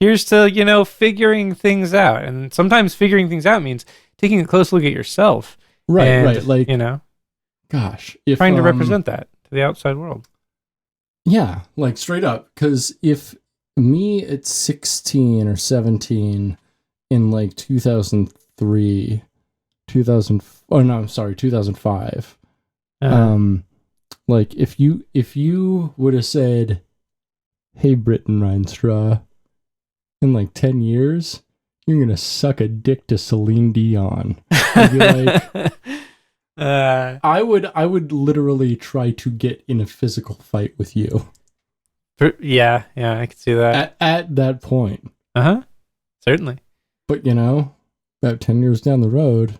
Here's to, figuring things out. And sometimes figuring things out means taking a close look at yourself. Right, and, right. Like, gosh. Trying to represent that to the outside world. Yeah, like straight up. Because if me at 16 or 17 in like 2003, 2005, like if you would have said, "Hey, Britain Reinstraw, in like 10 years, you're gonna suck a dick to Celine Dion," I'd be like, I would literally try to get in a physical fight with you. Yeah, I can see that. At that point. Certainly. But about 10 years down the road,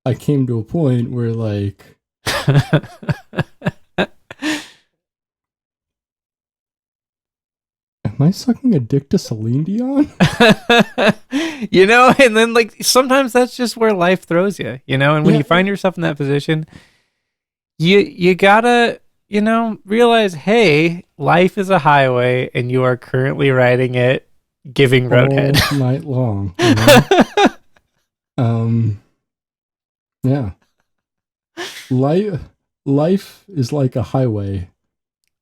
I came to a point where like am I sucking a dick to Celine Dion? And then like sometimes that's just where life throws you, and when you find yourself in that position, you gotta, realize, hey, life is a highway and you are currently riding it, giving roadhead all night long. Yeah. Life is like a highway,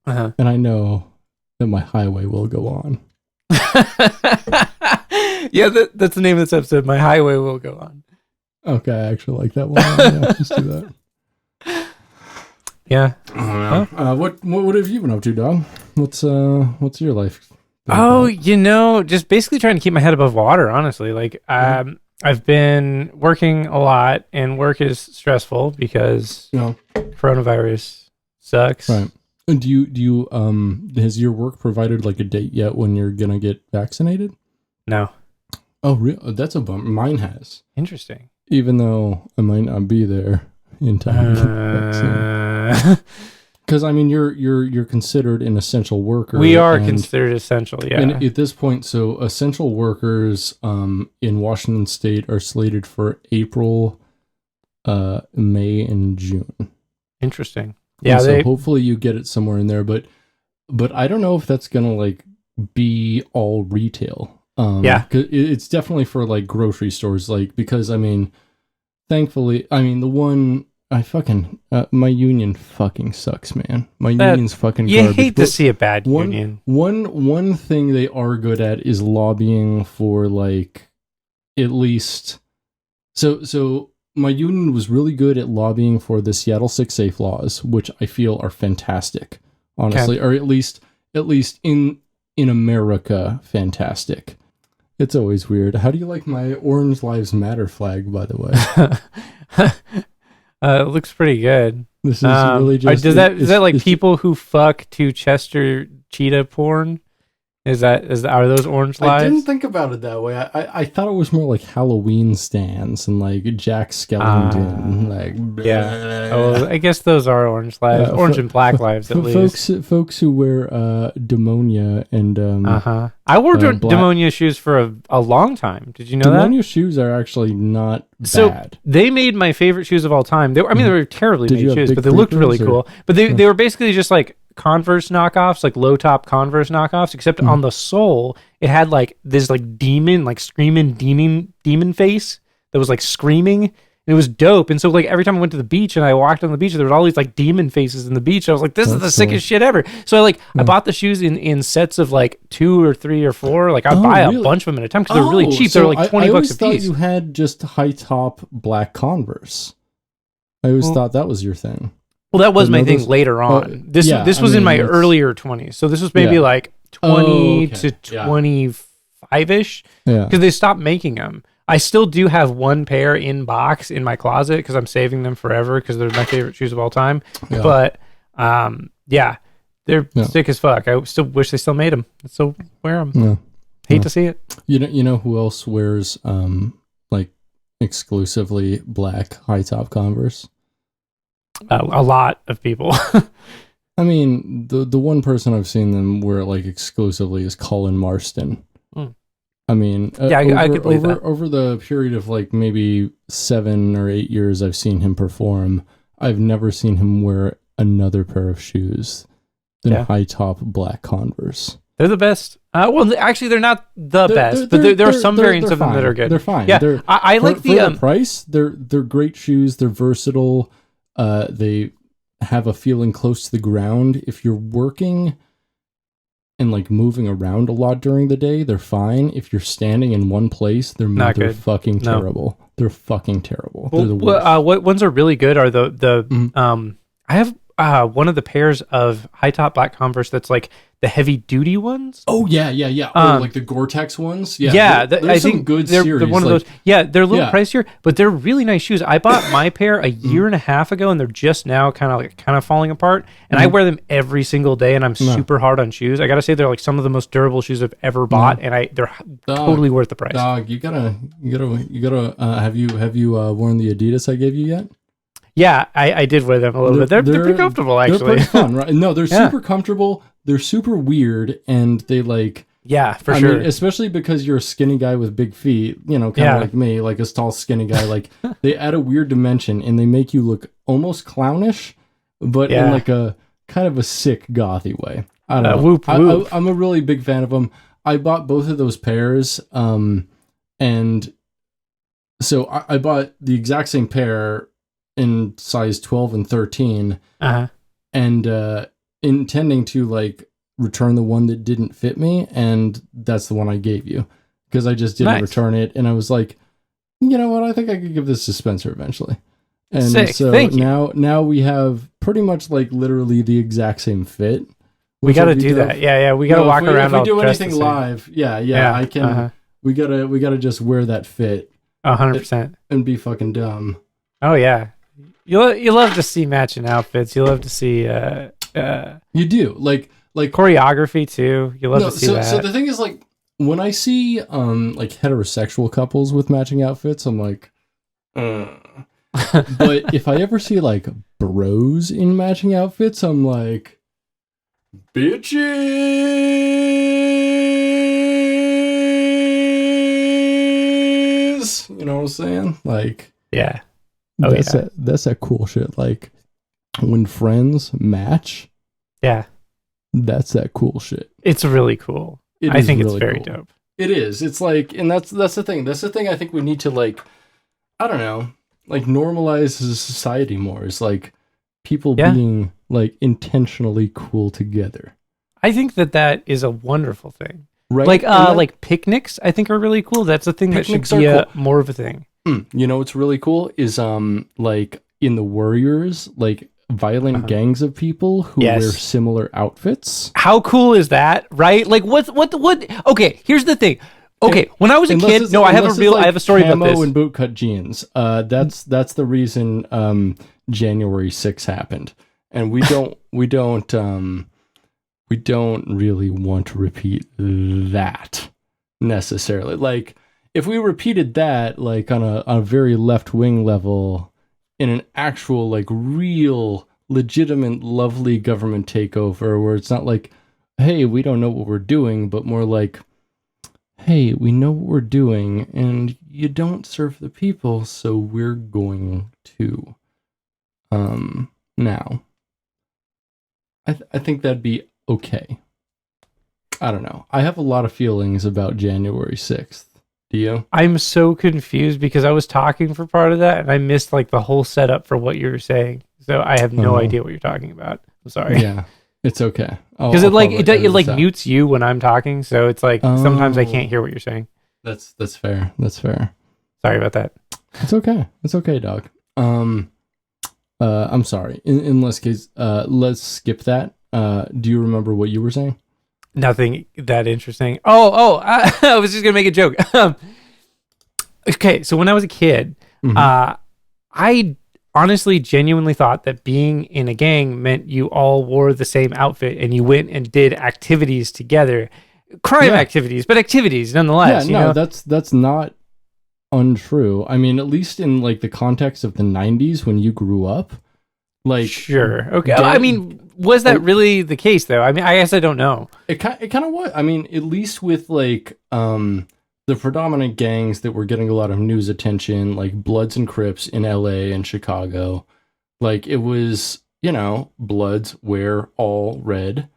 and I know that my highway will go on. Yeah, that's the name of this episode. My highway will go on. Okay, I actually like that one. Yeah, just do that. Yeah. What have you been up to, dog? What's your life? Just basically trying to keep my head above water, honestly. Like, I've been working a lot, and work is stressful because coronavirus sucks. Right. And do you has your work provided like a date yet when you're gonna get vaccinated? No. Oh, really? That's a bummer. Mine has. Interesting. Even though I might not be there in time to get vaccinated. Because I mean, you're considered an essential worker. We are considered essential, yeah. And at this point, so essential workers in Washington State are slated for April, May, and June. Interesting. Yeah. And so hopefully you get it somewhere in there, but I don't know if that's gonna like be all retail. Yeah, 'cause it's definitely for like grocery stores, like because I mean, thankfully, I mean the one. I fucking my union fucking sucks, man. My union's fucking garbage. You hate to see a bad union. One thing they are good at is lobbying for like at least so my union was really good at lobbying for the Seattle 6 Safe laws, which I feel are fantastic, honestly, or at least in America, fantastic. It's always weird. How do you like my Orange Lives Matter flag, by the way? It looks pretty good. This is really just... Is that like people who fuck to Chester cheetah porn? Are those Orange Lives? I didn't think about it that way. I thought it was more like Halloween stands and like Jack Skellington. Yeah. Oh, I guess those are Orange Lives. Orange and Black Lives, at least. Folks who wear Demonia and... I wore Demonia shoes for a long time. Did you know that? Demonia shoes are actually not so bad. They made my favorite shoes of all time. They were terribly made shoes, but they looked really cool. But they were basically just like Converse knockoffs, like low top Converse knockoffs, except on the sole it had like this like demon, like screaming demon face that was like screaming, and it was dope. And so like every time I went to the beach and I walked on the beach, there was all these like demon faces in the beach. I was like, this is the sickest shit ever. So I bought the shoes in sets of like 2 or 3 or 4. Like I'd buy a bunch of them at a time because they're really cheap. So they're like $20 a piece. I thought you had just high top black Converse. I always thought that was your thing. Well, that was my thing later on. This was in my earlier 20s. So this was maybe like 20 to 25-ish. Yeah. Because they stopped making them. I still do have one pair in box in my closet because I'm saving them forever because they're my favorite shoes of all time. Yeah. But, they're sick as fuck. I still wish they still made them. I still wear them. Yeah. Hate to see it. You know who else wears like exclusively black high top Converse? A lot of people. I mean, the one person I've seen them wear like exclusively is Colin Marston. I mean, I could believe that. Over the period of like maybe 7 or 8 years I've seen him perform, I've never seen him wear another pair of shoes than high top black Converse. They're the best. Well, actually, they're not the best, but there are some variants of them that are good. They're fine. Yeah, I like the price. They're great shoes. They're versatile. They have a feeling close to the ground. If you're working and like moving around a lot during the day, they're fine. If you're standing in one place, they're fucking terrible. They're fucking terrible. Well, they're the worst. What ones are really good are the I have one of the pairs of high top black Converse that's like the heavy duty ones. Oh yeah. Like the Gore-Tex ones. Yeah. I think good they're one of those. Yeah, they're a little pricier, but they're really nice shoes. I bought my pair a year and a half ago, and they're just now kind of falling apart. And I wear them every single day, and I'm super hard on shoes. I gotta say, they're like some of the most durable shoes I've ever bought, and they're totally worth the price. Dog, you gotta. Have you worn the Adidas I gave you yet? Yeah, I did wear them a little bit. They're pretty comfortable, actually. They're pretty fun, right? No, they're super comfortable. They're super weird, and they like... Yeah, for sure. I mean, especially because you're a skinny guy with big feet, kind of like me, like a tall, skinny guy. Like, they add a weird dimension, and they make you look almost clownish, but in like a kind of a sick, gothy way. I don't know. Whoop, whoop. I'm a really big fan of them. I bought both of those pairs, and so I bought the exact same pair in size 12 and 13, and intending to like return the one that didn't fit me, and that's the one I gave you because I just didn't return it, and I was like, you know what, I think I could give this to Spenser eventually. And sick. So Thank you. now we have pretty much like literally the exact same fit. We got to do that. Yeah. We got to walk around. If we do anything live, I can. We gotta just wear that fit 100% and be fucking dumb. Oh yeah. You love to see matching outfits. You love to see you do like choreography too. You love to see that. So the thing is, like, when I see like heterosexual couples with matching outfits, I'm like, but if I ever see like bros in matching outfits, I'm like, bitches. You know what I'm saying? Like, yeah. That's that cool shit. Like when friends match. Yeah. That's that cool shit. It's really cool. I think really it's very dope. It is. It's like, and that's the thing. That's the thing I think we need to, like, I don't know, like normalize as a society more. Is like people being like intentionally cool together. I think that is a wonderful thing. Right. Like like picnics, I think are really cool. That's a thing that should be cool. More of a thing. You know what's really cool is like in the Warriors, like violent gangs of people who wear similar outfits. How cool is that, right? Like what okay, here's the thing. Okay, when I was a kid, I have a story about this. Camo and bootcut jeans. That's the reason January 6th happened. And we don't really want to repeat that necessarily. Like if we repeated that like on a very left-wing level in an actual like real legitimate lovely government takeover where it's not like, hey, we don't know what we're doing, but more like, hey, we know what we're doing and you don't serve the people, so we're going to now I think that'd be okay. I don't know. I have a lot of feelings about January 6th. Do you? I'm so confused because I was talking for part of that and I missed like the whole setup for what you were saying. So I have no idea what you're talking about. I'm sorry. Yeah, it's okay. Because it mutes you when I'm talking, so it's like sometimes I can't hear what you're saying. That's fair. That's fair. Sorry about that. It's okay. It's okay, dog. I'm sorry. In this case, let's skip that. Do you remember what you were saying? Nothing that interesting. I was just gonna make a joke. Okay, so when I was a kid, I honestly genuinely thought that being in a gang meant you all wore the same outfit and you went and did activities together, activities, but activities nonetheless. Yeah, that's not untrue. I mean, at least in like the context of the 90s when you grew up, like sure, okay. I mean, was that really the case though? I mean, I guess I don't know. It kind of was. I mean, at least with like the predominant gangs that were getting a lot of news attention, like Bloods and Crips in LA and Chicago, like it was, Bloods wear all red,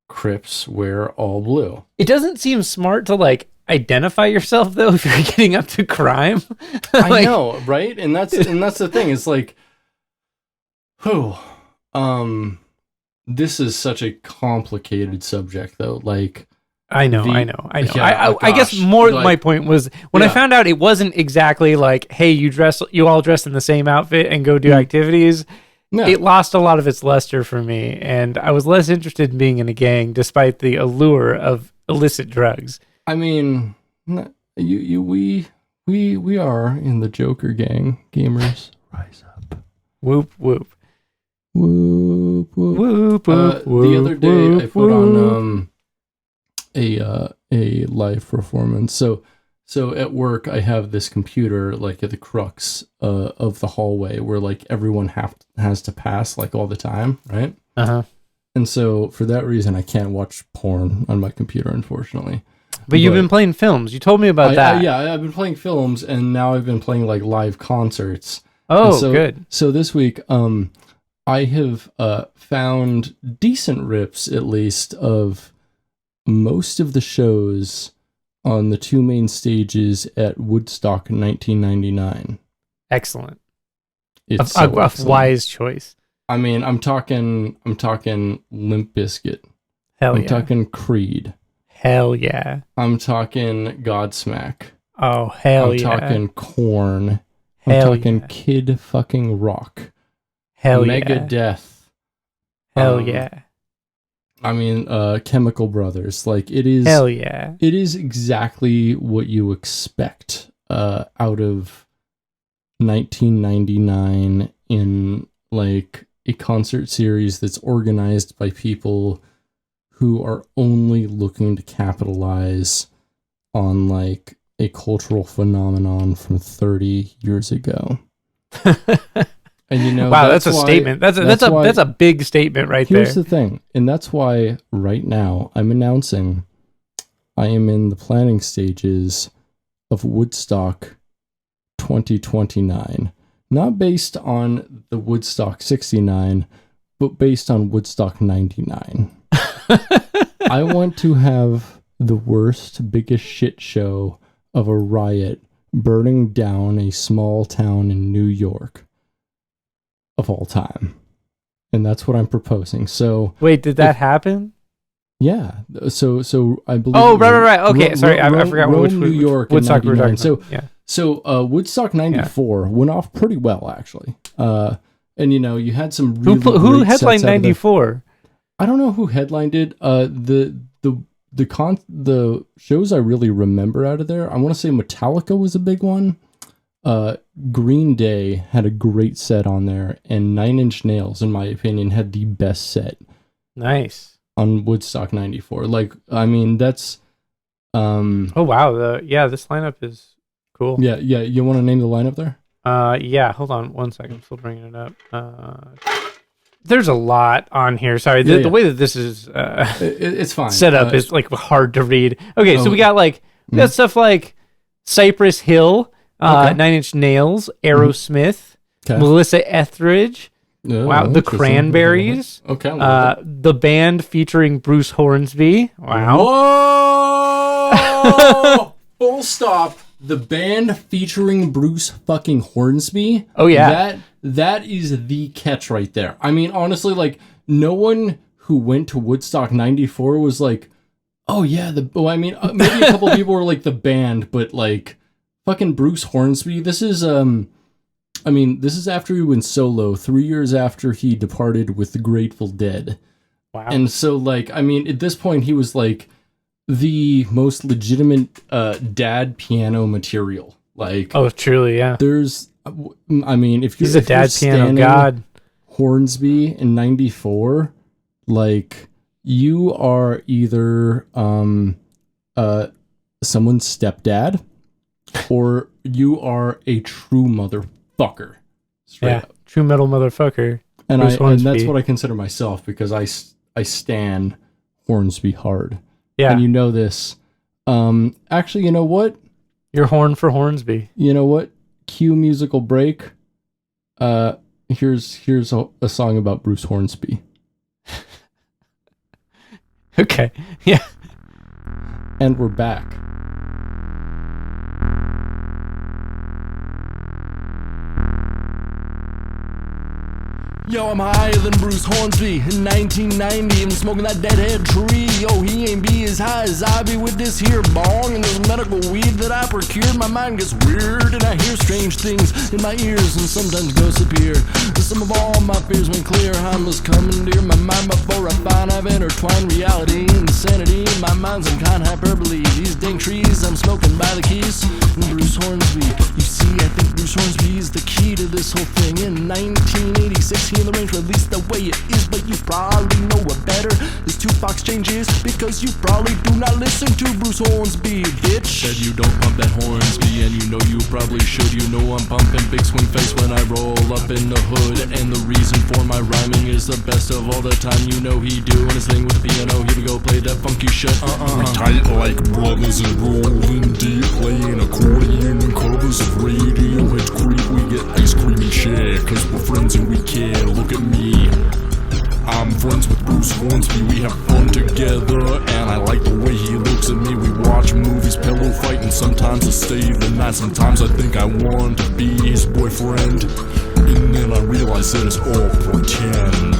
Crips wear all blue. It doesn't seem smart to like identify yourself though if you're getting up to crime. Like, I know, right? And that's the thing. It's like, this is such a complicated subject though. Like, I know. Yeah, I guess more like, my point was when I found out it wasn't exactly like, hey, you all dress in the same outfit and go do activities. No. It lost a lot of its luster for me, and I was less interested in being in a gang despite the allure of illicit drugs. I mean, we are in the Joker gang. Gamers, rise up. Whoop, whoop. Whoop, whoop. Whoop, whoop, whoop. The other day I put on a live performance. So at work I have this computer like at the crux of the hallway where like everyone has to pass like all the time, right? Uh-huh. And so for that reason I can't watch porn on my computer, unfortunately. But you've been playing films. You told me about that. I've been playing films, and now I've been playing like live concerts. Oh, good. So this week I have found decent rips, at least, of most of the shows on the two main stages at Woodstock in 1999. Excellent. It's a wise choice. I mean, I'm talking Limp Bizkit. Hell yeah. I'm talking Creed. Hell yeah. I'm talking Godsmack. Oh, hell yeah. I'm talking Korn. I'm talking Kid fucking Rock. Hell Megadeth. Hell yeah. I mean, Chemical Brothers. Like, it is... Hell yeah. It is exactly what you expect out of 1999 in, like, a concert series that's organized by people who are only looking to capitalize on, like, a cultural phenomenon from 30 years ago. And you know, wow, that's a statement. That's a big statement right there. Here's the thing, and that's why right now I'm announcing I am in the planning stages of Woodstock 2029. Not based on the Woodstock 69, but based on Woodstock 99. I want to have the worst, biggest shit show of a riot burning down a small town in New York of all time. And that's what I'm proposing. So wait, did that happen? Yeah. So I believe. Oh, right. Okay, sorry, I forgot which New York Woodstock we were talking about. So Woodstock 94 went off pretty well, actually. And you know, you had some really who headlined 94? I don't know who headlined it. The shows I really remember out of there, I want to say Metallica was a big one. Green Day had a great set on there, and Nine Inch Nails, in my opinion, had the best set. Nice. On Woodstock 94. Like, I mean, that's... oh, wow. This lineup is cool. Yeah. You want to name the lineup there? Yeah, hold on 1 second. I'm still bringing it up. There's a lot on here. Sorry, the way that this is it's fine. Set up is like hard to read. Okay, so we got got stuff like Cypress Hill, Nine Inch Nails, Aerosmith, Melissa Etheridge. Wow, the Cranberries. Okay. The band featuring Bruce Hornsby. Wow. Whoa! Full stop. The band featuring Bruce fucking Hornsby. Oh yeah. That is the catch right there. I mean, honestly, like, no one who went to Woodstock 94 was like, oh yeah, maybe a couple people were like the band, but like fucking Bruce Hornsby. This is this is after he went solo, 3 years after he departed with the Grateful Dead. Wow. And so, like, I mean, at this point, he was like the most legitimate dad piano material. Like, oh, truly, yeah. If he's a dad piano god, Hornsby in 94, like, you are either someone's stepdad, or you are a true motherfucker. Straight up. True metal motherfucker. And that's what I consider myself, because I stan Hornsby hard. Yeah. And you know this. Actually, you know what? You're horn for Hornsby. You know what? Cue musical break. Here's a song about Bruce Hornsby. Okay. Yeah. And we're back. Yo, I'm higher than Bruce Hornsby in 1990. I'm smoking that deadhead tree. Yo, he ain't be as high as I be with this here bong and this medical weed that I procured. My mind gets weird and I hear strange things in my ears and sometimes ghosts appear. Some of all my fears went clear. I must come near my mind before I find I've intertwined reality and insanity. My mind's in kind of hyperbole. These dang trees I'm smoking by the keys. And Bruce Hornsby, you see, I think Bruce Hornsby is the key to this whole thing. In 1986, he in the range released the way it is, but you probably know what better this Tupac change is, because you probably do not listen to Bruce Hornsby, bitch. Said you don't pump that Hornsby, and you know you probably should. You know I'm pumping big swing face when I roll up in the hood, and the reason for my rhyming is the best of all the time. You know he doing his thing with the piano. Here we go, play that funky shit. We tight like brothers and rolling deep, playing accordion and covers of Radiohead creep. We get ice cream and share, cause we're friends and we care. Look at me, I'm friends with Bruce Hornsby. We have fun together, and I like the way he looks at me. We watch movies, pillow fight, and sometimes I stay the night. Sometimes I think I want to be his boyfriend, and then I realize that it's all pretend.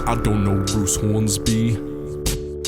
I don't know Bruce Hornsby.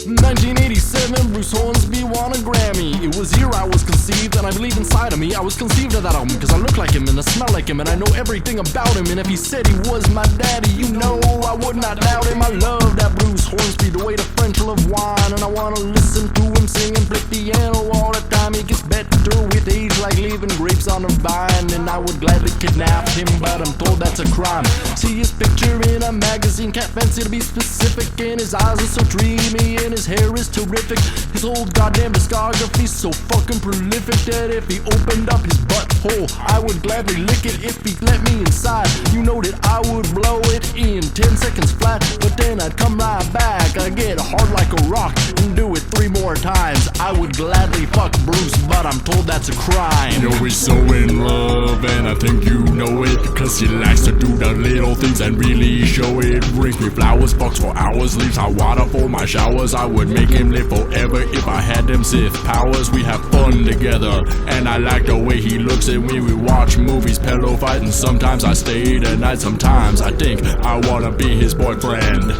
1987, Bruce Hornsby won a Grammy. It was here I was conceived, and I believe inside of me I was conceived of that album, because I look like him and I smell like him and I know everything about him. And if he said he was my daddy, you know I would not doubt him. I love that Bruce Hornsby, the way the French love wine, and I wanna listen to him sing and play piano all the time. He gets better with age, like leaving grapes on a vine, and I would gladly kidnap him, but I'm told that's a crime. See his picture in a magazine, can't fancy to be specific, and his eyes are so dreamy and his hair is terrific. His whole goddamn discography's so fucking prolific that if he opened up his butthole, I would gladly lick it if he let me inside. You know that I would blow it in 10 seconds flat, but then I'd come right back. I'd get hard like a rock and do it 3 more times. I would gladly fuck Bruce, but I'm told that's a crime. You know he's so in love, and I think you know it, because he likes to do the little things and really show it. Brings me flowers, fucks for hours, leaves hot water for my showers. I would make him live forever if I had them Sith powers. We have fun together, and I like the way he looks at me. We watch movies, pillow fight, and sometimes I stay the night. Sometimes I think I wanna be his boyfriend,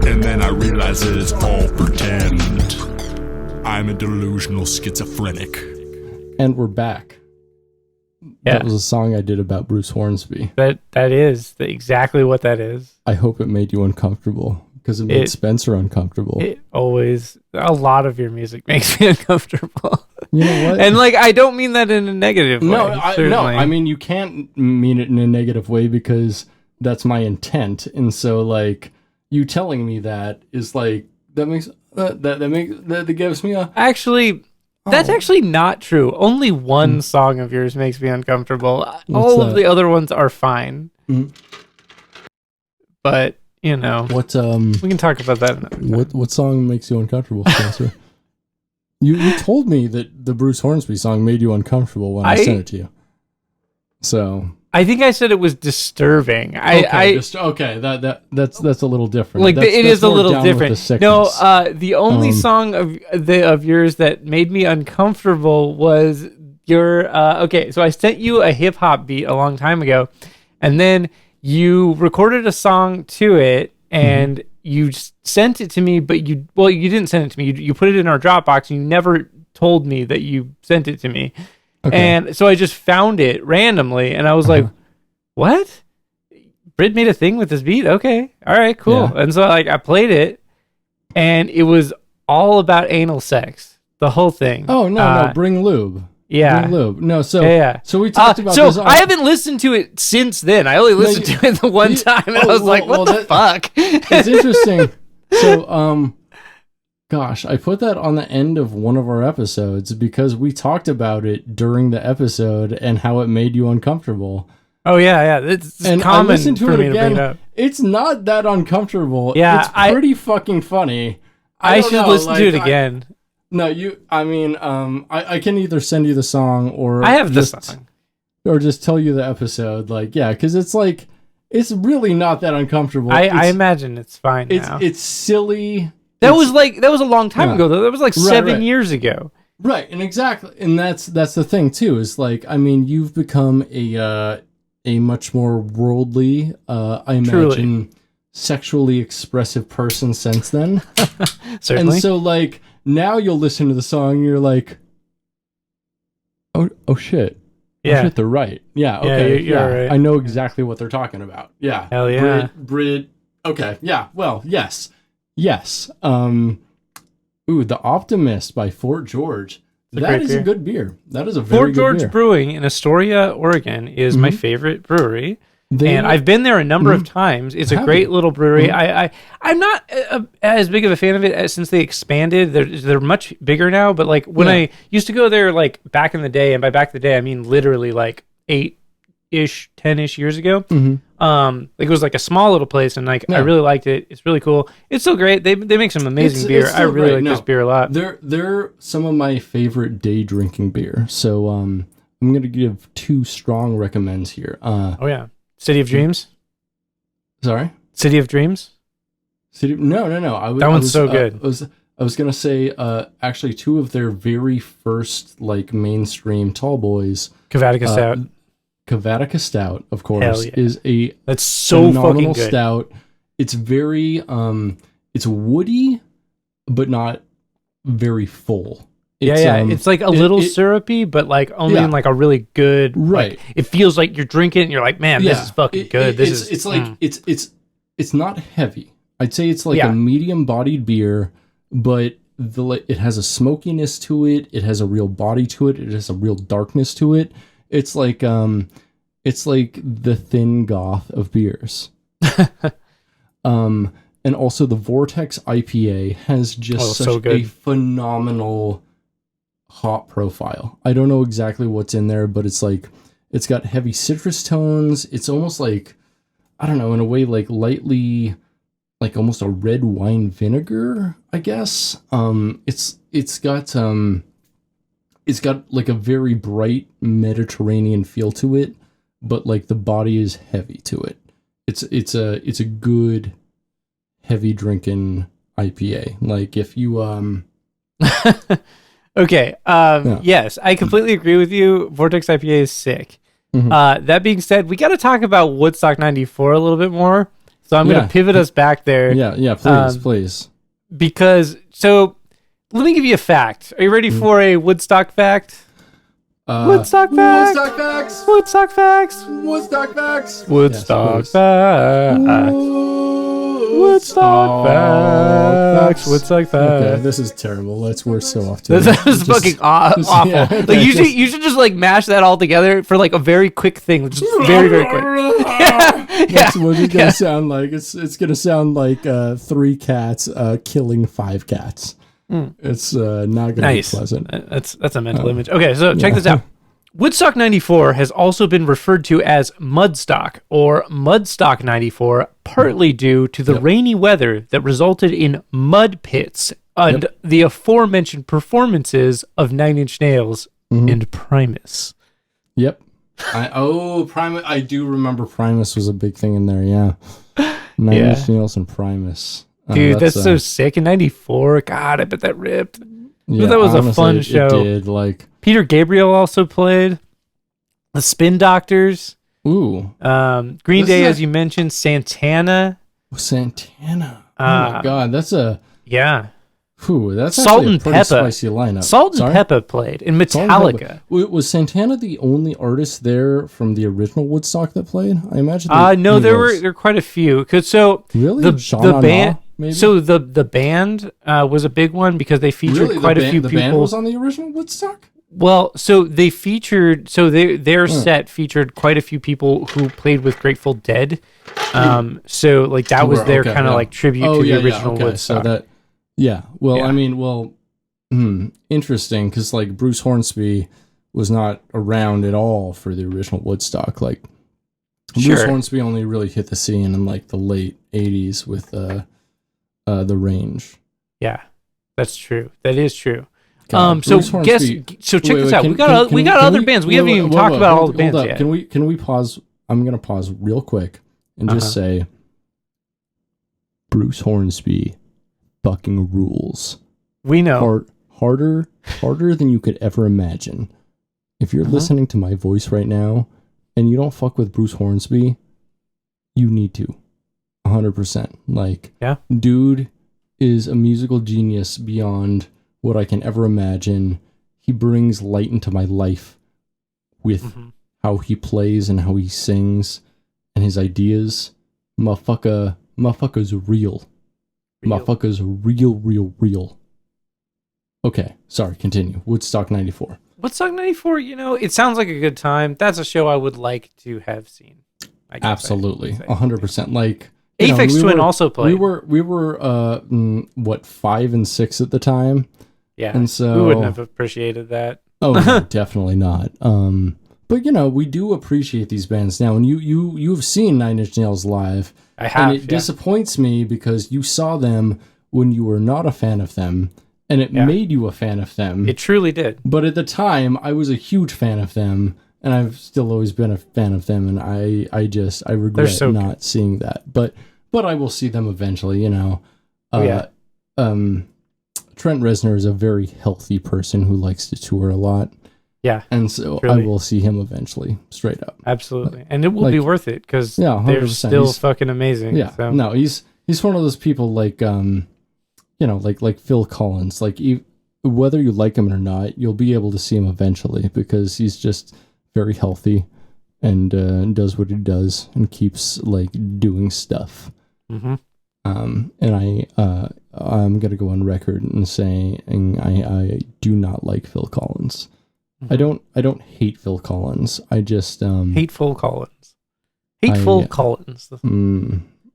and then I realize that it's all pretend. I'm a delusional schizophrenic. And we're back. Yeah. That was a song I did about Bruce Hornsby. That is exactly what that is. I hope it made you uncomfortable, because it made Spenser uncomfortable. It always, a lot of your music makes me uncomfortable. You know what? And like, I don't mean that in a negative way. No, I mean, you can't mean it in a negative way, because that's my intent. And so, like, you telling me that is like, that gives me a... Actually, that's actually not true. Only one song of yours makes me uncomfortable. All of the other ones are fine. But, you know, what we can talk about that another time. What song makes you uncomfortable, Spenser? you told me that the Bruce Hornsby song made you uncomfortable when I sent it to you. So I think I said it was disturbing. That's a little different. Like that's is a little different. No, the only song of yours that made me uncomfortable was your okay. So I sent you a hip hop beat a long time ago, and then you recorded a song to it, and you sent it to me. But you didn't send it to me. You put it in our Dropbox, and you never told me that you sent it to me. Okay. And so I just found it randomly, and I was like, what? Britt made a thing with this beat? Okay. All right, cool. Yeah. And so like I played it, and it was all about anal sex. The whole thing. Oh, no, bring lube. Yeah. Bring lube. No, so we talked about this. So I haven't listened to it since then. I only listened to it the one time, and I was like, what the fuck? It's interesting. So, gosh, I put that on the end of one of our episodes because we talked about it during the episode and how it made you uncomfortable. Oh, yeah. It's and common I listened to for it me again. to bring it up. It's not that uncomfortable. Yeah, it's pretty fucking funny. I should listen to it again. I can either send you the song or I have the song. Or just tell you the episode. Like, yeah, because it's like, it's really not that uncomfortable. I imagine it's fine now. It's silly. That was a long time ago though. That was like 7 years ago. Right, and exactly, and that's the thing too. Is like, I mean, you've become a much more worldly, I imagine, sexually expressive person since then. Certainly. And so, like, now you'll listen to the song and you're like, oh shit. Yeah. Oh shit, they're right. Yeah, okay. You're right. I know exactly what they're talking about. Yeah. Hell yeah. Brit. Okay, yeah, well, yes. Yes. The Optimist by Fort George. That is a good beer. That is a very good beer. Fort George Brewing in Astoria, Oregon is my favorite brewery. And I've been there a number of times. It's a great little brewery. I'm not as big of a fan of it since they expanded. They're much bigger now. But like when I used to go there, like back in the day, and by back in the day, I mean literally like 8-ish, 10-ish years ago. Like it was like a small little place, and like I really liked it. It's really cool. It's still great. They make some amazing beer. I really like this beer a lot. They're some of my favorite day drinking beer. So I'm gonna give 2 strong recommends here. City of Dreams. Sorry, City of Dreams. No. That one's so good. I was gonna say actually 2 of their very first like mainstream tall boys. Cavatica Stout. Cavatica Stout, of course, is that's so fucking good. Stout. It's very it's woody, but not very full. It's like a little syrupy, but like only in like a really good. Right. Like, it feels like you're drinking it and you're like, man, this is fucking good. It's not heavy. I'd say it's like a medium-bodied beer, but it has a smokiness to it. It has a real body to it. It has a real darkness to it. It's like the thin goth of beers. And also the Vortex IPA has just such a phenomenal hop profile. I don't know exactly what's in there, but it's like it's got heavy citrus tones. It's almost like, I don't know, in a way like lightly like almost a red wine vinegar, I guess. It's got like a very bright Mediterranean feel to it, but like the body is heavy to it. It's a good heavy drinking IPA. Like if you Okay. Yes, I completely agree with you. Vortex IPA is sick. That being said, we got to talk about Woodstock 94 a little bit more. So I'm going to pivot us back there. Yeah, please. Because, so let me give you a fact. Are you ready for a Woodstock fact? Woodstock facts. Woodstock facts. Woodstock facts. Woodstock facts. Woodstock facts. Woodstock facts. Woodstock facts. Okay, this is terrible. We're so off to That was fucking awful. Yeah, like you should just like mash that all together for like a very quick thing, just very very quick. That's what it's gonna sound like. It's gonna sound like 3 cats killing 5 cats. It's not gonna be pleasant. That's a mental image. Okay, so check this out. Woodstock 94 has also been referred to as Mudstock or Mudstock 94, partly due to the rainy weather that resulted in mud pits and the aforementioned performances of 9 Inch Nails and Primus. Yep. Primus. I do remember Primus was a big thing in there. Yeah. 9 Inch Nails and Primus. Dude, that's so sick. In 94, God, I bet that ripped. Yeah, but that was honestly, a fun show. It did, like Peter Gabriel also played. The Spin Doctors. Ooh. Green Day, as you mentioned. Santana. Santana. Oh my God, that's a that's Salt and a pretty spicy lineup. Salt and Pepper played in Metallica. Was Santana the only artist there from the original Woodstock that played? I imagine. No, there were quite a few. Really, the band. Maybe? So the band was a big one because they featured quite a few people. The band was on the original Woodstock? Well, so they featured, their set featured quite a few people who played with Grateful Dead. So like that was their kind of like tribute to the original Woodstock. So I mean, interesting because like Bruce Hornsby was not around at all for the original Woodstock. Like Bruce Hornsby only really hit the scene in like the late 80s with the Range. Yeah, that's true. That is true. God, so check this out. We got other bands. We haven't even talked about all the bands yet. Can we pause? I'm gonna pause real quick and just say Bruce Hornsby fucking rules. We know. Harder than you could ever imagine. If you're listening to my voice right now and you don't fuck with Bruce Hornsby, you need to. 100%. Like, dude is a musical genius beyond what I can ever imagine. He brings light into my life with how he plays and how he sings and his ideas. Motherfucker's real. Motherfucker's real. Okay, sorry, continue. Woodstock 94. Woodstock 94, it sounds like a good time. That's a show I would like to have seen. Absolutely, 100%. Like, Aphex Twin also played. We were 5 and 6 at the time. Yeah, and so we wouldn't have appreciated that. Oh, no, definitely not. But we do appreciate these bands now, and you've seen Nine Inch Nails live. I have, and it disappoints me because you saw them when you were not a fan of them, and it made you a fan of them. It truly did. But at the time, I was a huge fan of them, and I've still always been a fan of them, and I regret not seeing that. But I will see them eventually. Trent Reznor is a very healthy person who likes to tour a lot. Yeah. And so truly. I will see him eventually, straight up. Absolutely. And it will be worth it because they're still fucking amazing. Yeah. So. No, he's one of those people like like Phil Collins. Like, whether you like him or not, you'll be able to see him eventually because he's just very healthy and does what he does and keeps like doing stuff. Mm-hmm. And I'm gonna go on record and saying I do not like Phil Collins. Mm-hmm. I don't hate Phil Collins. I just Hatephul Colins. Hatephul Colins.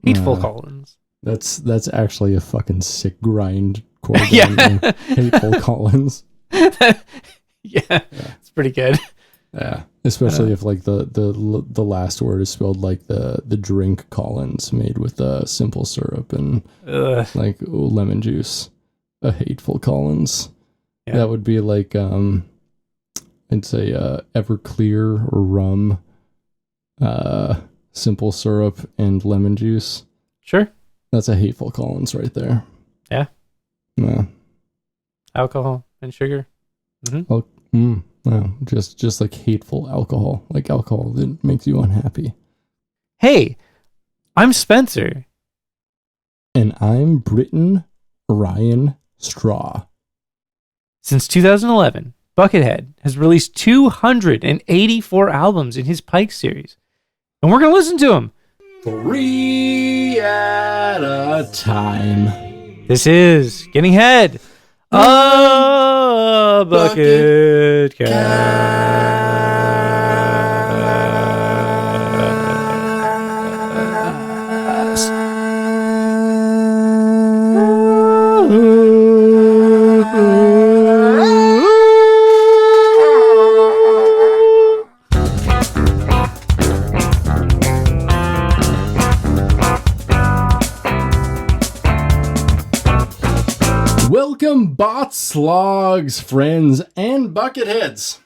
Hatephul Colins. That's actually a fucking sick grind chord. Hatephul Colins. Yeah, it's pretty good. Yeah, especially if like the last word is spelled like the drink Collins made with simple syrup and like lemon juice. A Hatephul Colins. Yeah. That would be like I'd say Everclear or rum, simple syrup and lemon juice. Sure. That's a Hatephul Colins right there. Yeah. Yeah. Alcohol and sugar. No, just like hateful alcohol, like alcohol that makes you unhappy. Hey, I'm Spenser. And I'm Britain Ryan Straw. Since 2011, Buckethead has released 284 albums in his Pike series. And we're going to listen to them. 3 at a time. This is Getting Head, a Bucketcast. Welcome, bots, slogs, friends, and bucketheads.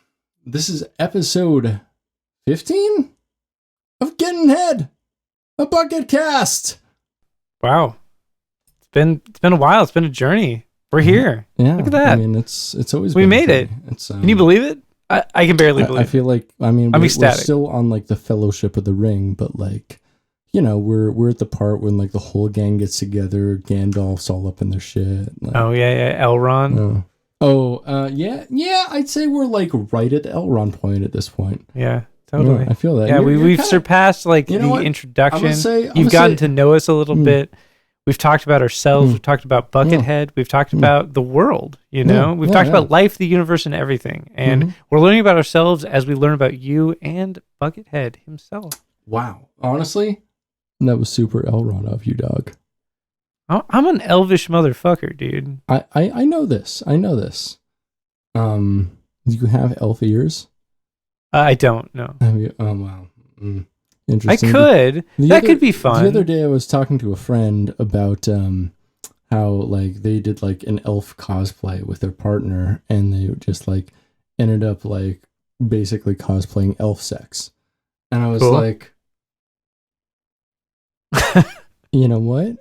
This is episode 15 of Gettin' Head, a Bucketcast. Wow, it's been a while. It's been a journey. We're here. Yeah, look at that. I mean, it's always we been made it. Can you believe it? I can barely believe. I feel like I'm ecstatic. We're still on like the Fellowship of the Ring, but like, you know, we're at the part when like the whole gang gets together. Gandalf's all up in their shit. Like, oh yeah, Elrond. Yeah. I'd say we're like right at the Elrond point at this point. Yeah, totally. Yeah, I feel that. Yeah, we've surpassed like the introduction. You've gotten to know us a little bit. We've talked about ourselves. We've talked about Buckethead. We've talked about the world. You know, we've talked about life, the universe, and everything. And we're learning about ourselves as we learn about you and Buckethead himself. Wow, honestly, that was super Elrond of you, dog. I'm an elvish motherfucker, dude. I know this. Do you have elf ears? I don't know. Have you? Oh wow. Interesting. I could. That could be fun. The other day I was talking to a friend about how like they did like an elf cosplay with their partner and they just like ended up like basically cosplaying elf sex. And I was like, you know what?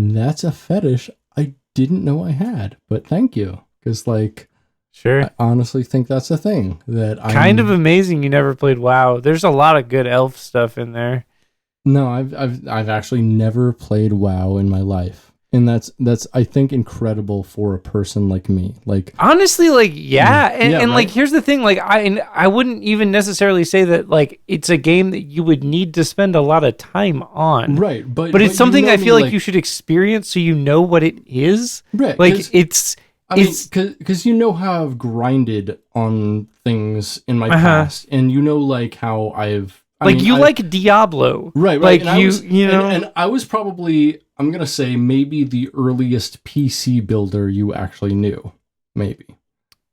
that's a fetish I didn't know I had, but thank you. Because, like, sure. I honestly think that's a thing that kind of amazing you never played WoW. There's a lot of good elf stuff in there. No, I've actually never played WoW in my life. And that's I think incredible for a person like me. Like, honestly, like, yeah. And right? like, here's the thing, like, I wouldn't even necessarily say that, like, it's a game that you would need to spend a lot of time on. Right. But it's something I feel like you should experience so you know what it is. Right. Like, it's because you know how I've grinded on things in my past, and you know, like, how I've like Diablo, right? Like, and you know, and I was probably, I'm gonna say, maybe the earliest PC builder you actually knew, maybe.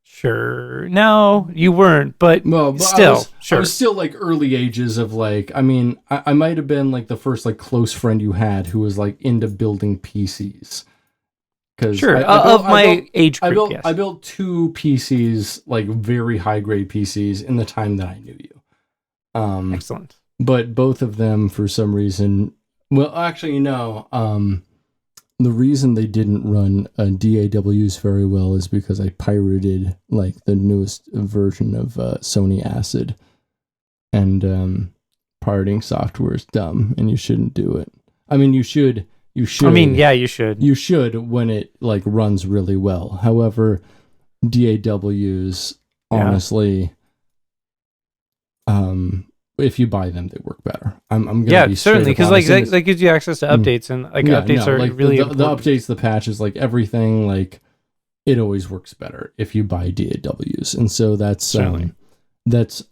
Sure, no, you weren't, but still, I was still like early ages of, like, I mean, I might have been like the first like close friend you had who was like into building PCs. Sure, of my age group, yes. I built 2 PCs, like very high grade PCs, in the time that I knew you. Excellent. But both of them, for some reason, well, actually, no. The reason they didn't run DAWs very well is because I pirated, like, the newest version of Sony Acid, and pirating software is dumb, and you shouldn't do it. I mean, you should. I mean, yeah, you should. You should when it, like, runs really well. However, DAWs, honestly, if you buy them, they work better. I'm gonna be certainly, because like that gives you access to updates, and like updates are like really the updates, the patches, like everything, like it always works better if you buy DAWs, and so that's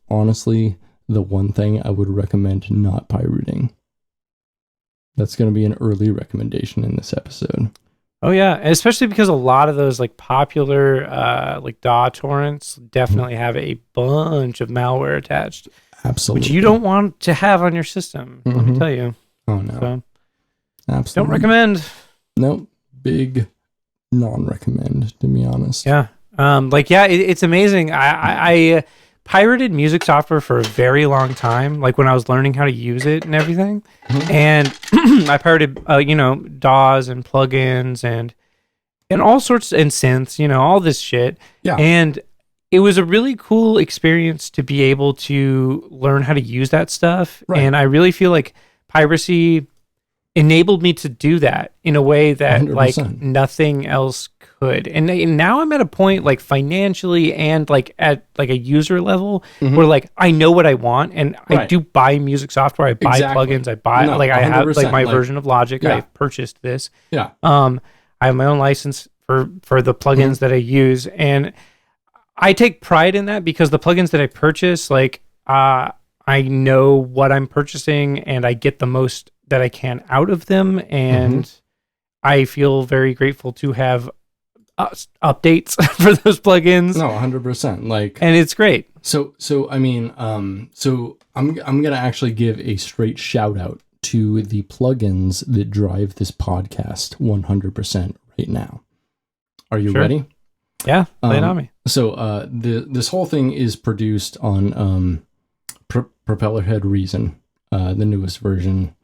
honestly the one thing I would recommend not pirating. That's going to be an early recommendation in this episode. Oh yeah, especially because a lot of those like popular like DAW torrents definitely have a bunch of malware attached. Absolutely. Which you don't want to have on your system, let me tell you. Oh no. So, absolutely. don't recommend. Nope. Big non-recommend, to be honest. Yeah. It's amazing. I pirated music software for a very long time, like when I was learning how to use it and everything. And I pirated DAWs and plugins and all sorts, and synths, all this shit. Yeah. And it was a really cool experience to be able to learn how to use that stuff. Right. And I really feel like piracy enabled me to do that in a way that 100%. Like nothing else could. And now I'm at a point, like financially and like at like a user level, where like I know what I want, and I do buy music software, I buy plugins, I buy I have like my version of Logic. Yeah. I purchased this. Yeah. I have my own license for the plugins that I use, and I take pride in that because the plugins that I purchase, like, I know what I'm purchasing and I get the most that I can out of them. And I feel very grateful to have updates for those plugins. No, 100%. Like, and it's great. So I mean, so I'm going to actually give a straight shout out to the plugins that drive this podcast 100% right now. Are you ready? Yeah, lay it on me. So this whole thing is produced on Propellerhead Reason, the newest version,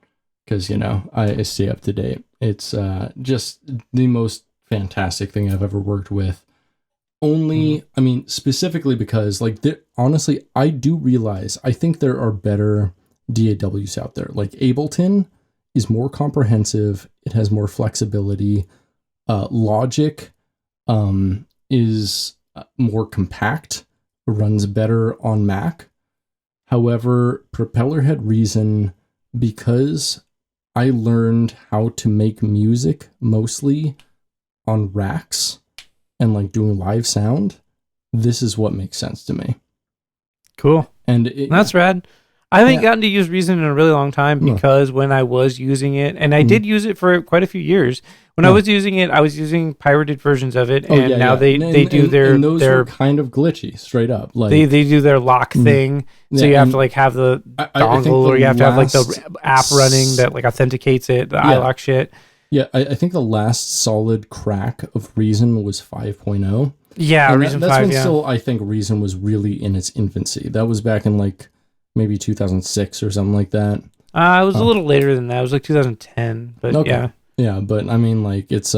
because I stay up to date. It's just the most fantastic thing I've ever worked with. Only, I mean, specifically because, like, honestly, I do realize I think there are better DAWs out there. Like Ableton is more comprehensive. It has more flexibility. Logic is more compact, runs better on Mac. However, Propellerhead Reason, because I learned how to make music mostly on racks and like doing live sound, this is what makes sense to me. Cool. And that's rad. I haven't gotten to use Reason in a really long time because when I was using it, and I did use it for quite a few years. When I was using it, I was using pirated versions of it, and now they do their... And those are kind of glitchy, straight up. Like they do their lock thing, so you have to like have the dongle, or you have to have like the app running that like authenticates it, the iLock shit. Yeah, I think the last solid crack of Reason was 5.0. Yeah, Reason 5, that's when still, I think, Reason was really in its infancy. That was back in like maybe 2006 or something like that. It was a little later than that. It was like 2010, but yeah. Yeah, but I mean, like, it's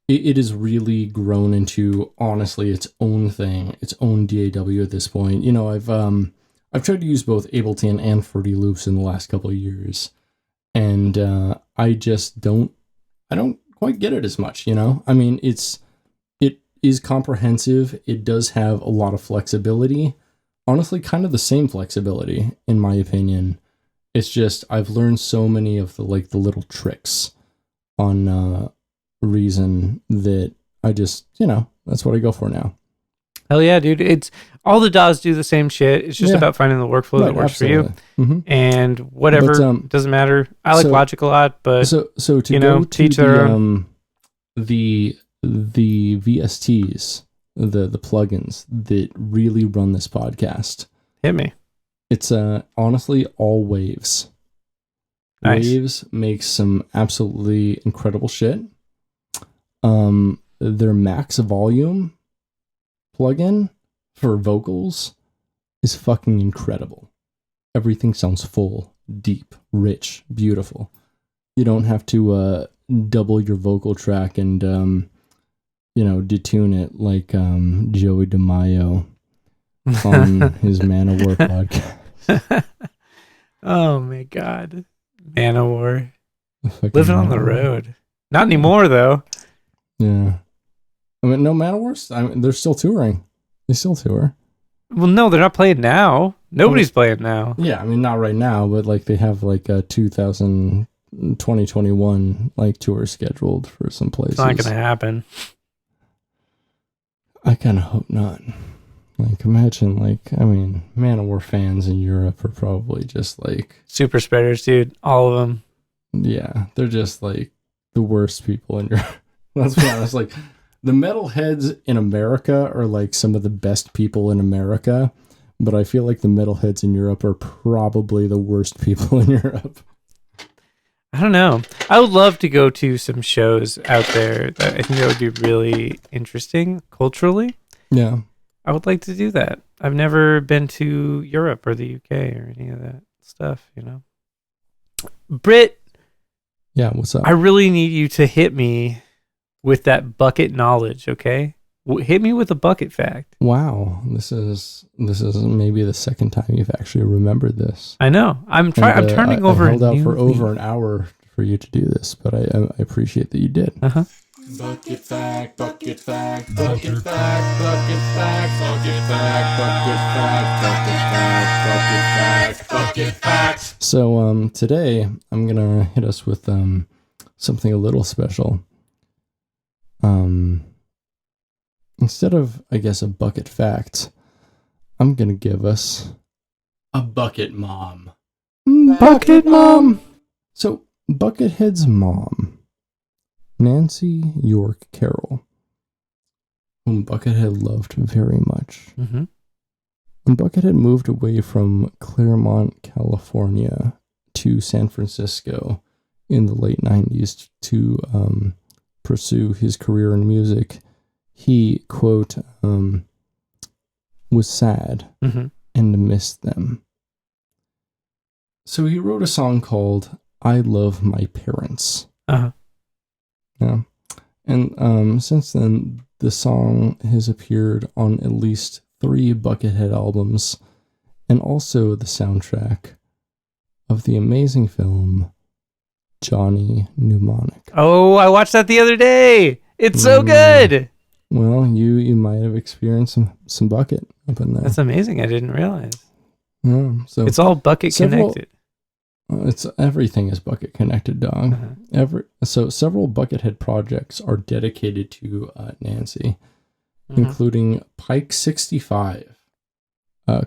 it has really grown into, honestly, its own thing, its own DAW at this point. You know, I've tried to use both Ableton and Fruity Loops in the last couple of years, and I just don't quite get it as much. You know, I mean, it is comprehensive. It does have a lot of flexibility. Honestly, kind of the same flexibility, in my opinion. It's just I've learned so many of the little tricks on Reason that I just, that's what I go for now. Hell yeah, dude. It's all the DAWs do the same shit. It's just about finding the workflow that works absolutely. for you. And whatever, doesn't matter. I like Logic a lot, but so to go to the VSTs, the plugins that really run this podcast. Hit me. It's honestly all Waves. Nice. Waves makes some absolutely incredible shit. Their max volume plugin for vocals is fucking incredible. Everything sounds full, deep, rich, beautiful. You don't have to double your vocal track and detune it like Joey DeMaio on his Manowar podcast. Oh my god. Manowar. Living on the road. Not anymore though. Yeah. I mean, no Manowars. I mean, they're still touring. They still tour. Well, no, they're not playing now. Nobody's playing now. Yeah, I mean, not right now, but like they have like a 2021 like tour scheduled for some places. It's not gonna happen. I kind of hope not. Like, imagine, like, I mean, Manowar fans in Europe are probably just like super spreaders, dude. All of them. Yeah, they're just like the worst people in Europe. That's what I was like. The metalheads in America are like some of the best people in America, but I feel like the metalheads in Europe are probably the worst people in Europe. I don't know. I would love to go to some shows out there. I think that would be really interesting culturally. Yeah. I would like to do that. I've never been to Europe or the UK or any of that stuff, Britt. Yeah, what's up? I really need you to hit me with that bucket knowledge, okay? Hit me with a bucket fact. Wow, this is maybe the second time you've actually remembered this. I know. I'm turning over. I held out for over an hour for you to do this, but I appreciate that you did. Uh-huh. Bucket fact, bucket fact, bucket fact, bucket fact, bucket fact, bucket fact, bucket fact, bucket fact. So today I'm gonna hit us with something a little special. Instead of, I guess, a bucket fact, I'm gonna give us a bucket mom. Bucket mom. So Buckethead's mom, Nancy York Carroll, whom Buckethead loved very much. Mm-hmm. When Buckethead moved away from Claremont, California to San Francisco in the late 90s to pursue his career in music, he, quote, was sad and missed them. So he wrote a song called I Love My Parents. Uh-huh. Yeah. And since then, the song has appeared on at least 3 Buckethead albums and also the soundtrack of the amazing film Johnny Mnemonic. Oh, I watched that the other day. It's so good. Well, you might have experienced some bucket up in there. That's amazing. I didn't realize. Yeah, so it's all bucket connected. It's everything is bucket connected, dog. Uh-huh. So several Buckethead projects are dedicated to Nancy, including Pike 65,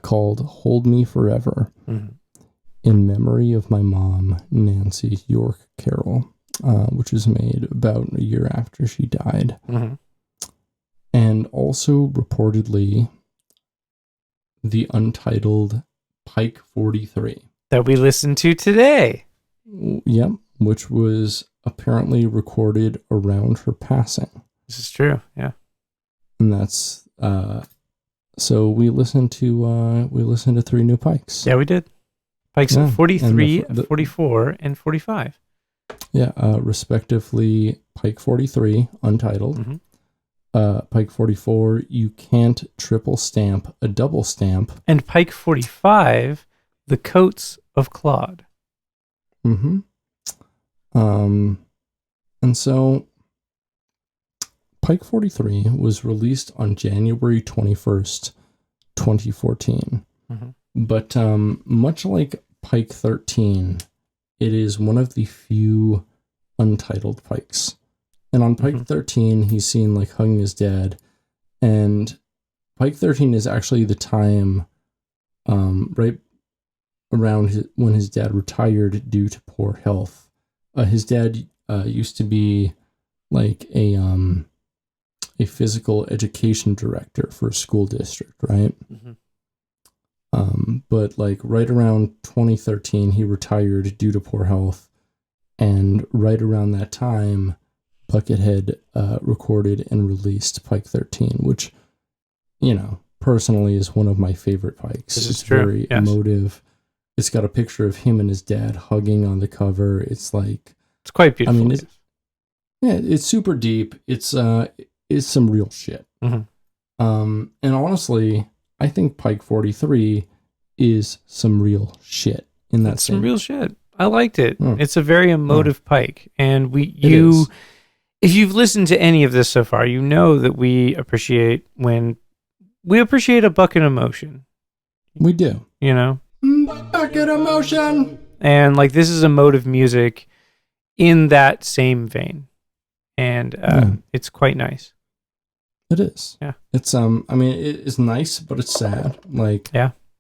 called "Hold Me Forever," in memory of my mom, Nancy York Carroll, which was made about a year after she died. And also reportedly the untitled Pike 43. That we listened to today. Yep, which was apparently recorded around her passing. This is true, yeah. And that's, so we listened to 3 new Pikes. Yeah, we did. Pikes 43, 44, and 45. Yeah, respectively, Pike 43, Untitled. Pike 44, You Can't Triple Stamp a Double Stamp. And Pike 45, The Coats of Claude. And so Pike 43 was released on January 21st, 2014. But much like Pike 13, it is one of the few untitled Pikes. And on Pike 13, he's seen like hugging his dad. And Pike 13 is actually the time right around when his dad retired due to poor health. His dad used to be like a physical education director for a school district, right? But like right around 2013, he retired due to poor health. And right around that time, Buckethead recorded and released Pike 13, which, you know, personally is one of my favorite Pikes. It's very emotive. It's got a picture of him and his dad hugging on the cover. It's like... It's quite beautiful. I mean, it's super deep. It's some real shit. And honestly, I think Pike 43 is some real shit in that some real shit. I liked it. It's a very emotive Pike. And if you've listened to any of this so far, you know that we appreciate a bucket emotion. We do. You know? Bucket emotion! And like this is emotive music in that same vein. And it's quite nice. It is. Yeah. It's I mean it is nice, but it's sad. Like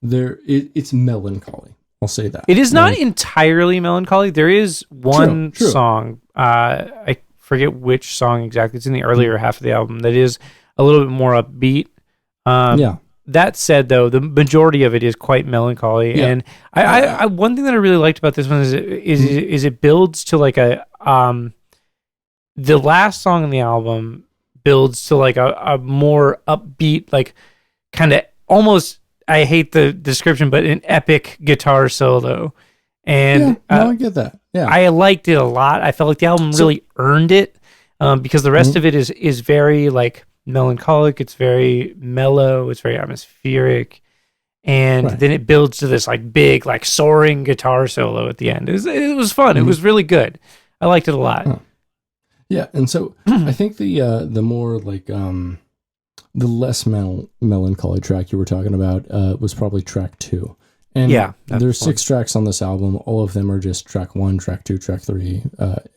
it's melancholy. I'll say that. It is not entirely melancholy. There is one song, I forget which song exactly. It's in the earlier half of the album that is a little bit more upbeat. That said, though, the majority of it is quite melancholy. Yeah. And I one thing that I really liked about this one is it builds to like the last song in the album builds to like a more upbeat, like kind of almost, I hate the description, but an epic guitar solo. And I get that. Yeah, I liked it a lot. I felt like the album really earned it because the rest of it is very like melancholic. It's very mellow. It's very atmospheric. And then it builds to this like big, like soaring guitar solo at the end. It was fun. It was really good. I liked it a lot. Yeah. And so I think the more like, the less melancholy track you were talking about was probably track 2. And there's 6 tracks on this album. All of them are just track 1, track 2, track 3,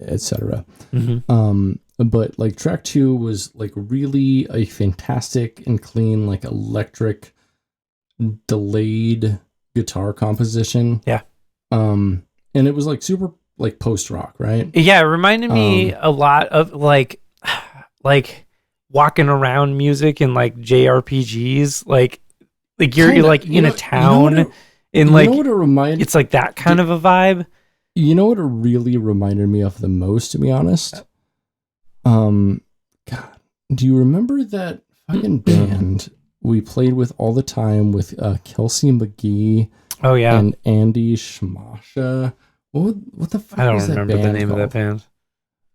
etc. But like track 2 was like really a fantastic and clean, like electric delayed guitar composition. Yeah. And it was like super like post rock, right? Yeah, it reminded me a lot of like walking around music in like JRPGs, like you're like in a town and like what it reminded, it's like that kind of a vibe. You know what it really reminded me of the most, to be honest? God, do you remember that fucking band we played with all the time with Kelsey McGee? Oh yeah, and Andy Schmasha. What the fuck? I don't remember the name of that band.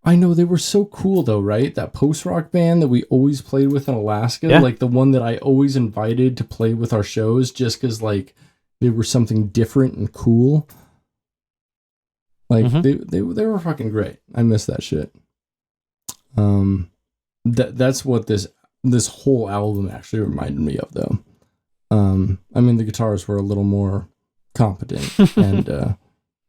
I know, they were so cool though, right? That post-rock band that we always played with in Alaska, like the one that I always invited to play with our shows just because like they were something different and cool. Like they were fucking great. I miss that shit. That's what this whole album actually reminded me of though. I mean the guitars were a little more competent and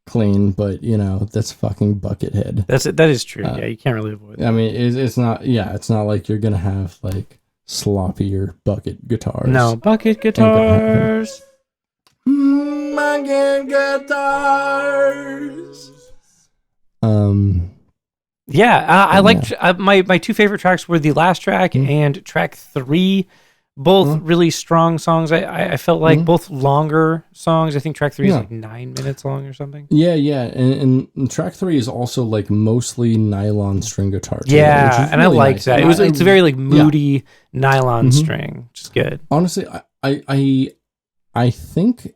clean, but you know that's fucking Buckethead. That is true. You can't really avoid that. I mean, it's not. Yeah, it's not like you're gonna have like sloppier bucket guitars. No, bucket guitars. Bucket guitars. I liked my 2 favorite tracks were the last track and track 3. Both really strong songs. I felt like both longer songs. I think track 3 is like 9 minutes long or something. Yeah. And track 3 is also like mostly nylon string guitar. Yeah, and really I liked that. It's a very like moody nylon string, which is good. Honestly, I think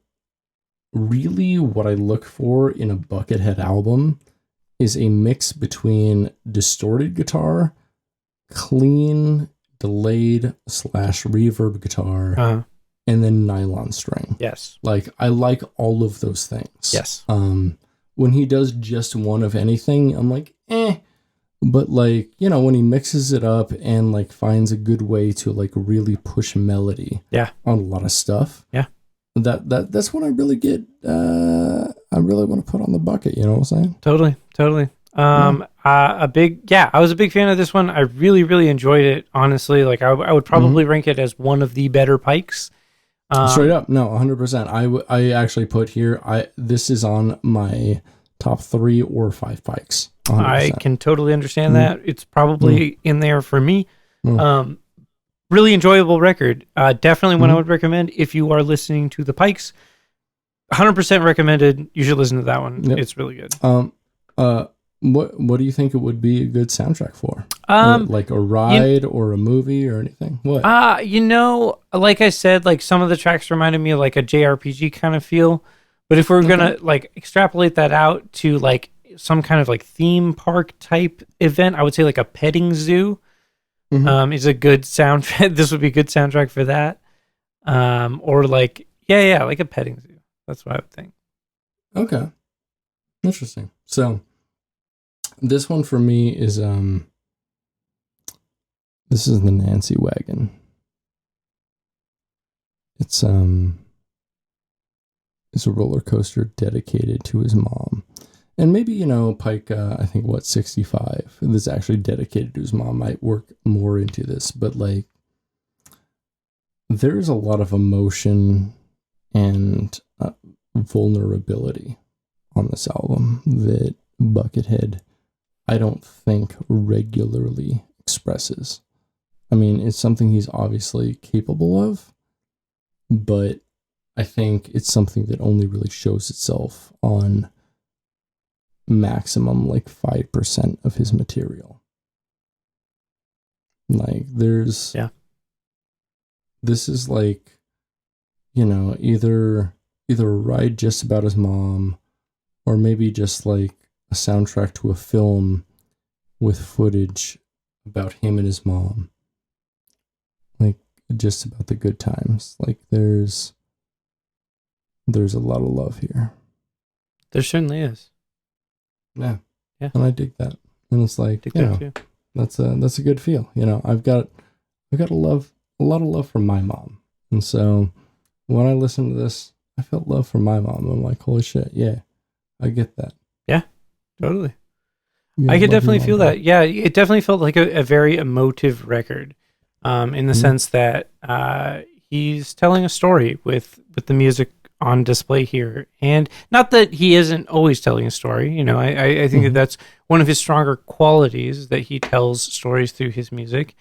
really what I look for in a Buckethead album is a mix between distorted guitar, clean, delayed / reverb guitar, and then nylon string. Yes. Like, I like all of those things. Yes. When he does just one of anything, I'm like, eh. But, like, you know, when he mixes it up and, like, finds a good way to, like, really push melody on a lot of stuff. Yeah. That's when I really get, I really want to put on the bucket, you know what I'm saying? Totally. I was a big fan of this one. I really, really enjoyed it, honestly. Like, I would probably rank it as one of the better Pikes. Straight up, no, 100%. I actually put here, this is on my top 3 or 5 Pikes. 100%. I can totally understand that. It's probably in there for me. Really enjoyable record. Definitely one I would recommend if you are listening to the Pikes. 100% recommended. You should listen to that one. Yep. It's really good. What do you think it would be a good soundtrack for? Like a ride or a movie or anything? What? You know, like I said, like some of the tracks reminded me of like a JRPG kind of feel. But if we're gonna like extrapolate that out to like some kind of like theme park type event, I would say like a petting zoo is a good soundtrack. This would be a good soundtrack for that. Or like like a petting zoo. That's what I would think. Okay. Interesting. So this one for me is this is the Nancy Wagon. It's a roller coaster dedicated to his mom. And maybe, you know, Pike, I think, 65, that's actually dedicated to his mom might work more into this. But, like, there's a lot of emotion and vulnerability on this album that Buckethead, I don't think, regularly expresses. I mean, it's something he's obviously capable of, but I think it's something that only really shows itself on maximum like 5% of his material. Like this is like, you know, either a ride just about his mom, or maybe just like a soundtrack to a film with footage about him and his mom, like just about the good times. Like there's a lot of love here. There certainly is. Yeah. And I dig that. And it's like, you know, that's a good feel. You know, I've got a lot of love for my mom. And so when I listened to this, I felt love for my mom. I'm like, holy shit, yeah, I get that. Yeah, totally. I could definitely feel that. Yeah, it definitely felt like a very emotive record, in the sense that he's telling a story with the music on display here. And not that he isn't always telling a story, you know, I think that that's one of his stronger qualities, that he tells stories through his music.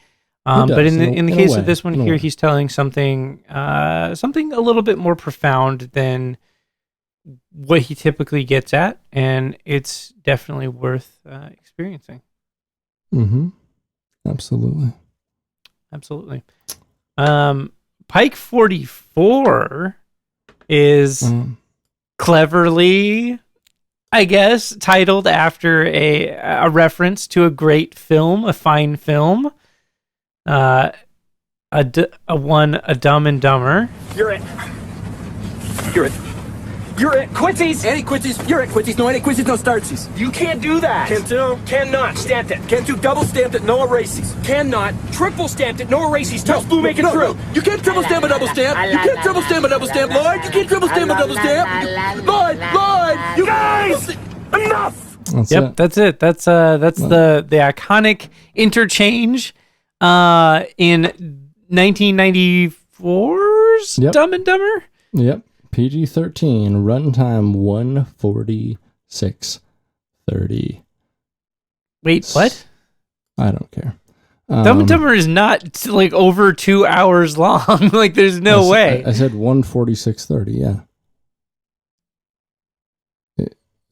But in the case of this one here, he's telling something a little bit more profound than what he typically gets at, and it's definitely worth experiencing. Absolutely. Pike 44 is cleverly, I guess, titled after a reference to a great film, a fine film. A Dumb and Dumber. You're it. Quincy's. Any Quincy's. You're it. Quincy's. No, any Quincy's. No startsies. You can't do that. Can do. Cannot. Stamped it. Can do. Double stamped it. No erases. Cannot. Triple stamped it. No erases. Toast blue. Make it true. You can't triple stamp a double stamp. You can't triple stamp a double stamp, Lloyd. You can't triple stamp a double stamp. Lloyd. You guys. Enough. That's it. That's the iconic interchange in 1994's Dumb and Dumber. Yep. PG-13, runtime 146:30. Wait, what? I don't care. Dumb and Dumber is not like over 2 hours long. Like, there's no way. I said 146:30. Yeah.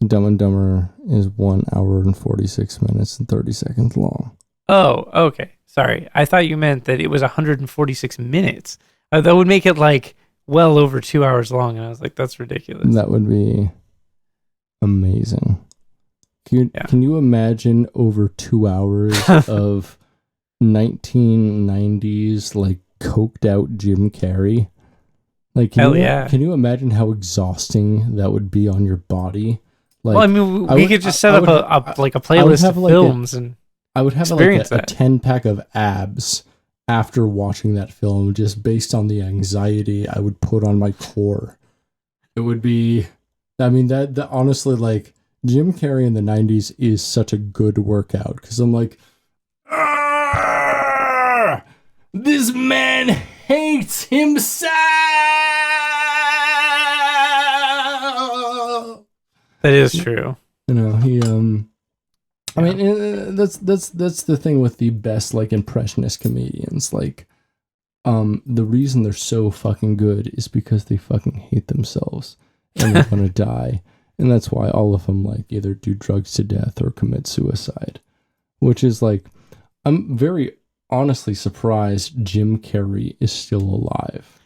Dumb and Dumber is 1 hour and 46 minutes and 30 seconds long. Oh, okay. Sorry. I thought you meant that it was 146 minutes. That would make it like well over 2 hours long. And I was like, that's ridiculous. That would be amazing. Can you imagine over 2 hours of 1990s like coked out Jim Carrey? Like, can you imagine how exhausting that would be on your body? Like, well, I mean, we could just set up a playlist of films, and I would have like a 10-pack of abs after watching that film, just based on the anxiety I would put on my core. It would be, I mean, that honestly, like, Jim Carrey in the 90s is such a good workout, because I'm like, this man hates himself. That is true. You know, he I mean, that's the thing with the best like impressionist comedians. Like, the reason they're so fucking good is because they fucking hate themselves and they're gonna die, and that's why all of them like either do drugs to death or commit suicide. Which is like, I'm very honestly surprised Jim Carrey is still alive.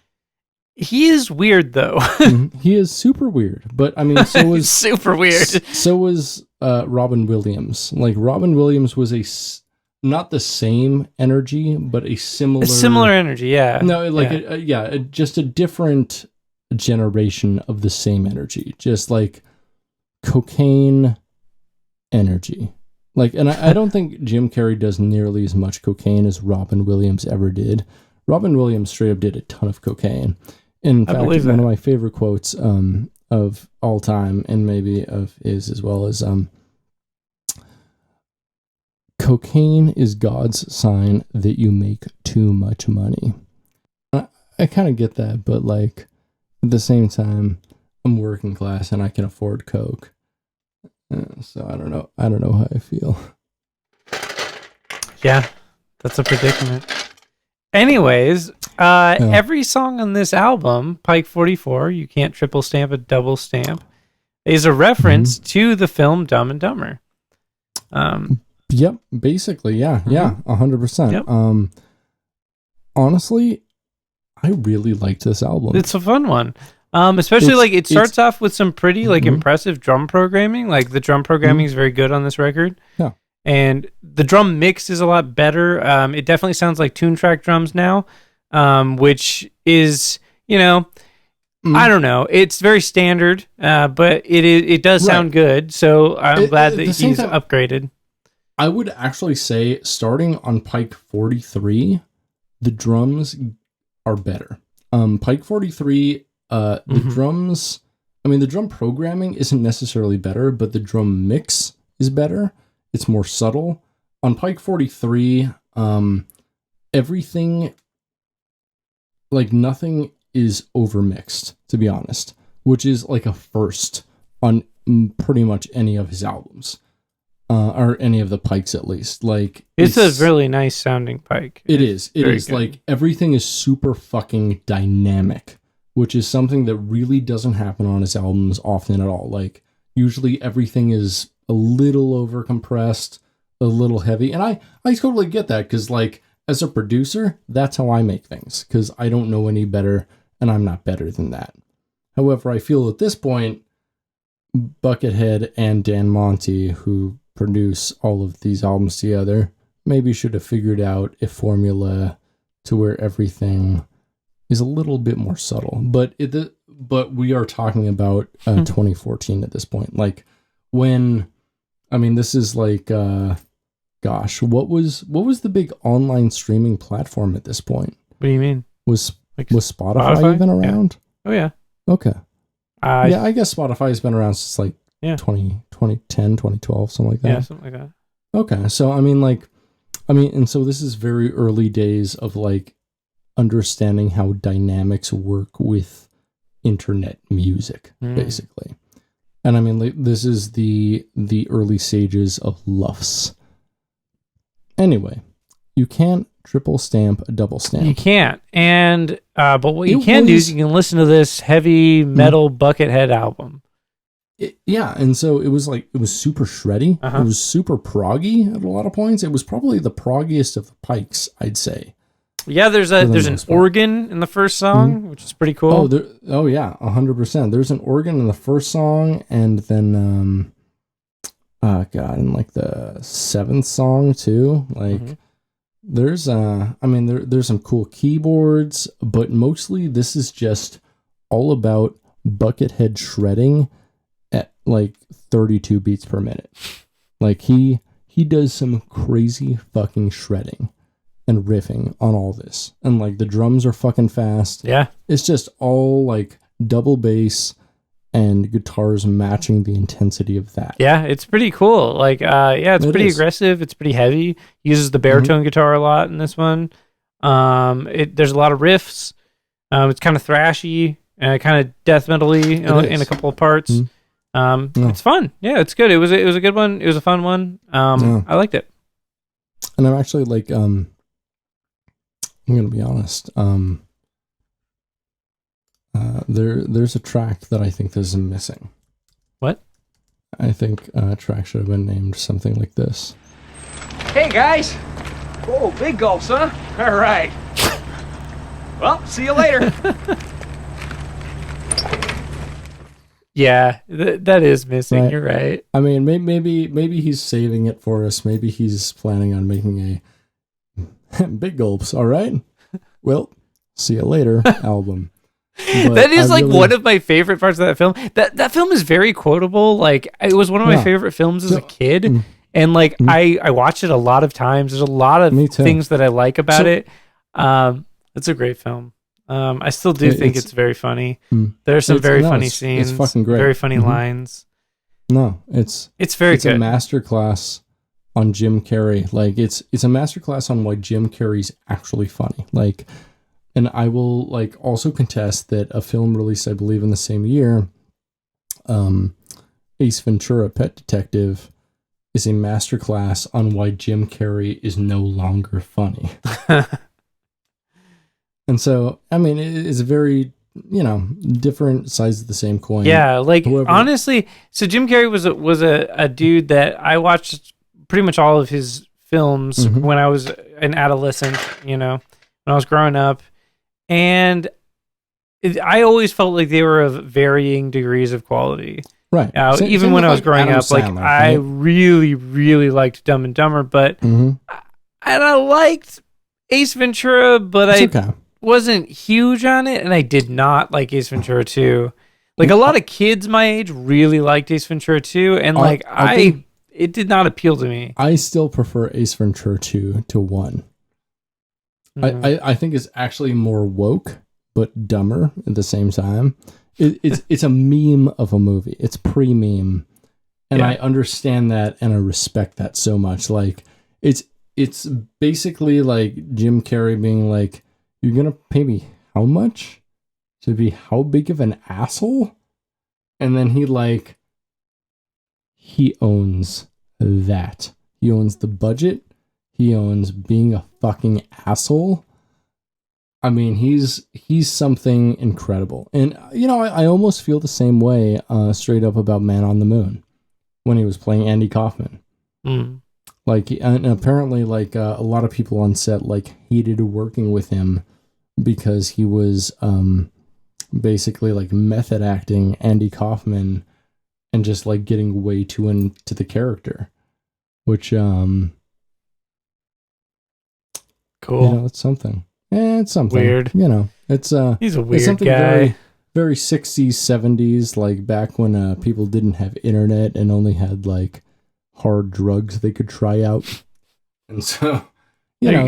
He is weird though. He is super weird, but I mean, so was super weird. So was Robin Williams. Like, Robin Williams was not the same energy, but a similar energy. Yeah. No, like just a different generation of the same energy. Just like cocaine energy. Like, and I don't think Jim Carrey does nearly as much cocaine as Robin Williams ever did. Robin Williams straight up did a ton of cocaine. In fact, one of my favorite quotes of all time, and maybe of his as well, is cocaine is God's sign that you make too much money. I kind of get that, but like at the same time, I'm working class and I can afford coke. So I don't know how I feel. Yeah, that's a predicament. Anyways, every song on this album, Pike 44, you can't triple stamp a double stamp, is a reference to the film Dumb and Dumber. Yep, basically, yeah, 100%. Yep. Honestly, I really liked this album. It's a fun one. Especially it starts off with some pretty impressive drum programming. Like, the drum programming is very good on this record. Yeah. And the drum mix is a lot better. It definitely sounds like tune track drums now, which is, I don't know. It's very standard, but it does sound good. So I'm glad that he's upgraded. I would actually say, starting on Pike 43, the drums are better. Pike 43, the drums, I mean, the drum programming isn't necessarily better, but the drum mix is better. It's more subtle. On Pike 43, everything, like, nothing is overmixed, to be honest, which is like a first on pretty much any of his albums, or any of the Pikes at least. Like, it's a really nice sounding Pike. It is. It is good. Like, everything is super fucking dynamic, which is something that really doesn't happen on his albums often at all. Like, usually everything is a little over compressed, a little heavy. And I totally get that, because like, as a producer, that's how I make things, because I don't know any better and I'm not better than that. However, I feel at this point, Buckethead and Dan Monty, who produce all of these albums together, maybe should have figured out a formula to where everything is a little bit more subtle. But we are talking about 2014 at this point. Like, when, I mean, this is like, gosh, what was the big online streaming platform at this point? What do you mean? Was Spotify even around? Yeah. Oh, yeah. Okay. Yeah, I guess Spotify has been around since like 2010, 2012, something like that. Yeah, something like that. Okay. So, and so this is very early days of like understanding how dynamics work with internet music, basically. And I mean, like, this is the early stages of LUFS. Anyway, you can't triple stamp a double stamp. You can't. And but what you can do is you can listen to this heavy metal Buckethead album. And so it was super shreddy. It was super proggy at a lot of points. It was probably the proggiest of the Pikes, I'd say. Yeah, there's an organ in the first song, which is pretty cool. Oh yeah, 100%. There's an organ in the first song, and then oh god, and like the 7th song too. Like there's there's some cool keyboards, but mostly this is just all about Buckethead shredding at like 32 beats per minute. Like he does some crazy fucking shredding and riffing on all this. And like the drums are fucking fast. Yeah. It's just all like double bass and guitars matching the intensity of that. Yeah, it's pretty cool. Like, it's pretty aggressive. It's pretty heavy. He uses the baritone guitar a lot in this one. There's a lot of riffs. It's kind of thrashy, kind of death metal-y in a couple of parts. It's fun. Yeah, it's good. It was a good one. It was a fun one. I liked it. And I'm actually like, I'm gonna be honest. There's a track that I think is missing. What? I think a track should have been named something like this. Hey, guys. Oh, big gulps, huh? All right. Well, see you later. Yeah, that is missing. Right. You're right. I mean, maybe he's saving it for us. Maybe he's planning on making a big gulps. All right. Well, see you later album. But that is one of my favorite parts of that film. That film is very quotable. Like, it was one of my favorite films as a kid. And like I watched it a lot of times. There's a lot of things that I like about it. It's a great film. I still do think it's very funny. There's some very funny scenes. It's fucking great. Very funny lines. No, it's very good. It's a masterclass on Jim Carrey. Like it's a masterclass on why Jim Carrey's actually funny. Like, and I will like also contest that a film released, I believe, in the same year, Ace Ventura: Pet Detective, is a masterclass on why Jim Carrey is no longer funny. And so, I mean, it's very, different sides of the same coin. Yeah, like, honestly, so Jim Carrey was a dude that I watched pretty much all of his films when I was an adolescent, when I was growing up. And I always felt like they were of varying degrees of quality. Right. Even when I was growing up, like, I really, really liked Dumb and Dumber, but and I liked Ace Ventura, but I wasn't huge on it, and I did not like Ace Ventura 2. Like, a lot of kids my age really liked Ace Ventura 2, and like it did not appeal to me. I still prefer Ace Ventura 2 to 1. I think it's actually more woke, but dumber at the same time. It's a meme of a movie. It's pre-meme, and I understand that, and I respect that so much. Like, it's basically like Jim Carrey being like, "You're gonna pay me how much to be how big of an asshole?" And then he owns that. He owns the budget. He owns being a fucking asshole. I mean, he's something incredible. And, I almost feel the same way straight up about Man on the Moon when he was playing Andy Kaufman. Like, and apparently, like, a lot of people on set, like, hated working with him because he was basically, like, method acting Andy Kaufman and just, like, getting way too into the character. Which, cool. It's something. It's something weird. It's he's a weird it's something guy. Very, very 60s, 70s, like back when people didn't have internet and only had like hard drugs they could try out. And so, there you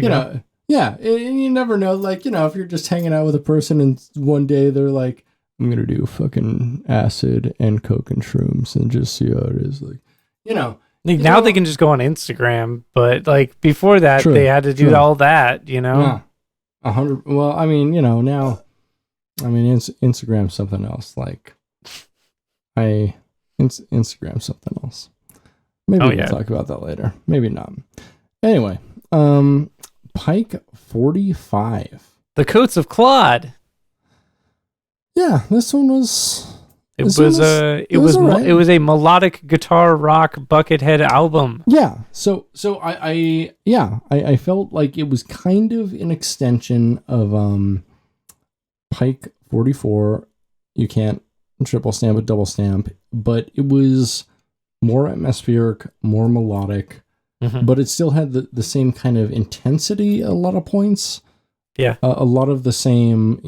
go. Yeah, and you never know. Like, if you're just hanging out with a person and one day they're like, "I'm gonna do fucking acid and coke and shrooms and just see how it is." Like, Like, now they can just go on Instagram, but like before that, they had to do all that, Yeah. 100. Well, I mean, now, Instagram's something else. Like, Instagram's something else. Maybe we'll talk about that later. Maybe not. Anyway, Pike 45. The Coats of Claude. Yeah, this one was. It was a melodic guitar rock Buckethead album. Yeah. So I felt like it was kind of an extension of Pike 44. You can't triple stamp a double stamp, but it was more atmospheric, more melodic, but it still had the same kind of intensity at a lot of points. Yeah. A lot of the same,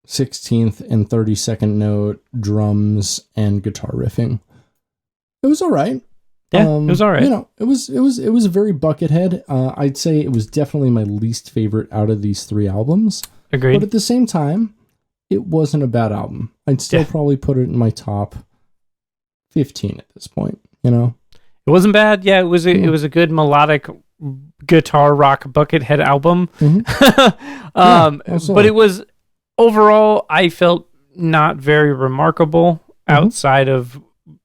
16th and 32nd note drums and guitar riffing. It was all right. Yeah, it was all right. It was very Buckethead. I'd say it was definitely my least favorite out of these 3 albums. Agreed. But at the same time, it wasn't a bad album. I'd still probably put it in my top 15 at this point. It wasn't bad. Yeah, it was a good melodic guitar rock Buckethead album. But it was overall, I felt not very remarkable outside of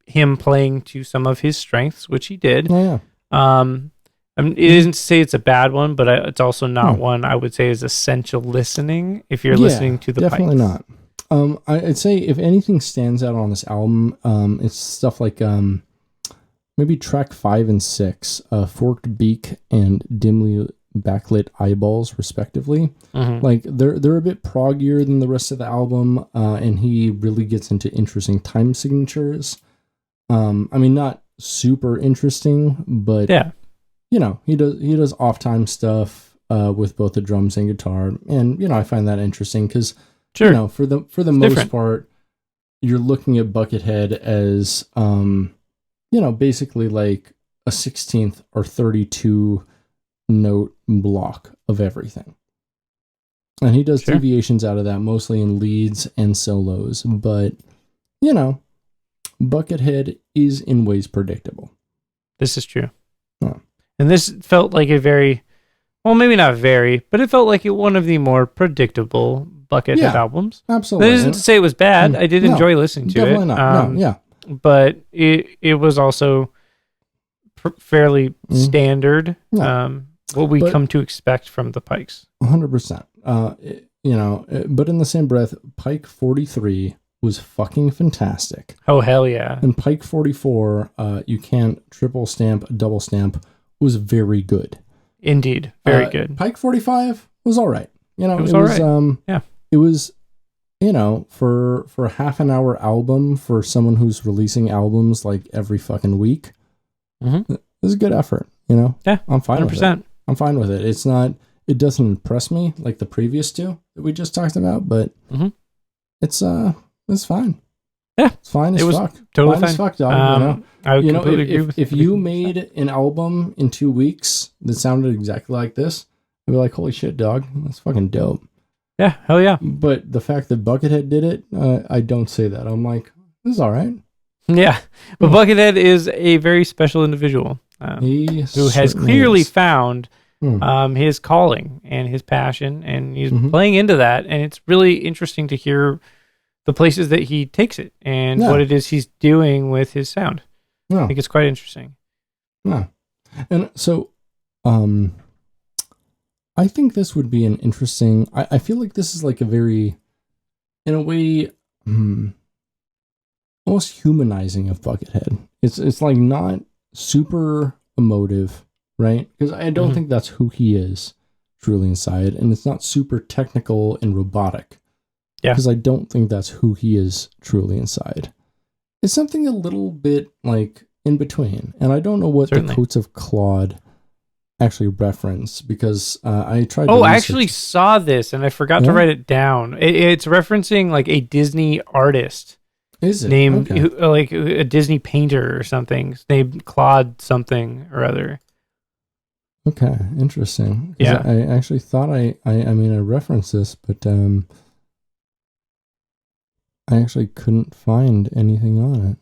him playing to some of his strengths, which he did. Oh, yeah. It isn't to say it's a bad one, but it's also not one I would say is essential listening if you're listening to the definitely Pikes. Not. I'd say if anything stands out on this album, it's stuff like maybe track 5 and 6, Forked Beak and Dimly Backlit Eyeballs, respectively. Like they're a bit proggier than the rest of the album, and he really gets into interesting time signatures. Not super interesting, but he does off time stuff with both the drums and guitar, and I find that interesting because for the most part, you're looking at Buckethead as basically like a 16th or 32 note block of everything. And he does deviations out of that, mostly in leads and solos. But, Buckethead is in ways predictable. This is true. Yeah. And this felt like a very, well, maybe not very, but it felt like one of the more predictable Buckethead albums. Absolutely. That isn't to say it was bad. I did enjoy listening to it. Definitely not. But it was also fairly standard. What we come to expect from the Pikes. 100%. But in the same breath, Pike 43 was fucking fantastic. Oh, hell yeah. And Pike 44, you can't triple stamp, double stamp, was very good. Indeed. Very good. Pike 45 was all right. It was all right. It was, for half an hour album for someone who's releasing albums like every fucking week, it was a good effort, Yeah. I'm fine 100%. with it. I'm fine with it. It doesn't impress me like the previous 2 that we just talked about, but it's fine. Yeah. It's fine as fuck. Totally fine. As fuck, dog, I would completely agree with if you made an album in 2 weeks that sounded exactly like this, I'd be like, holy shit, dog, that's fucking dope. Yeah, hell yeah. But the fact that Buckethead did it, I don't say that. I'm like, this is all right. Yeah, but Buckethead is a very special individual who has clearly found his calling and his passion, and he's playing into that. And it's really interesting to hear the places that he takes it and what it is he's doing with his sound. Yeah. I think it's quite interesting. Yeah. And so, I think this would be an interesting... I feel like this is like a very, in a way, almost humanizing of Buckethead. It's like not super emotive, right? Because I don't think that's who he is truly inside. And it's not super technical and robotic. Yeah. Because I don't think that's who he is truly inside. It's something a little bit like in between. And I don't know what the Coats of Claude actually reference, because I tried to I actually saw this and I forgot to write it down. It's referencing like a Disney artist. Is it? Named like a Disney painter or something, named Claude something or other. Okay, interesting. Yeah. I actually thought I referenced this, but I actually couldn't find anything on it.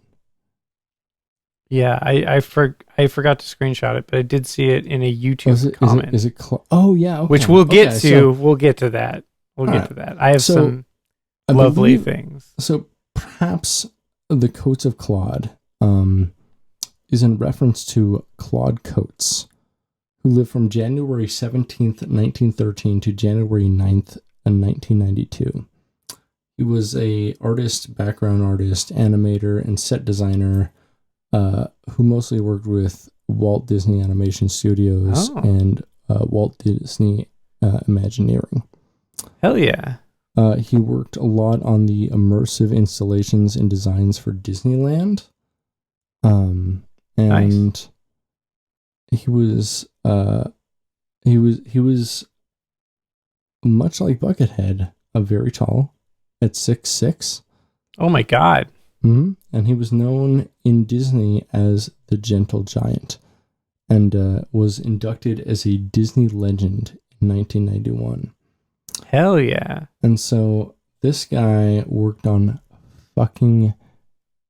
Yeah, I forgot to screenshot it, but I did see it in a YouTube comment. Is it oh yeah, okay. Which we'll get to. We'll get to that. We'll get to that. I have some lovely things. So perhaps the Coats of Claude is in reference to Claude Coats, who lived from January 17th, 1913 to January 9th, 1992. He was a background artist, animator, and set designer who mostly worked with Walt Disney Animation Studios and Walt Disney Imagineering. Hell yeah. He worked a lot on the immersive installations and designs for Disneyland. And Nice. he was much like Buckethead, very tall at 6'6". Oh my God. Mm-hmm. And he was known in Disney as the Gentle Giant, and was inducted as a Disney legend in 1991. Hell yeah. And so this guy worked on fucking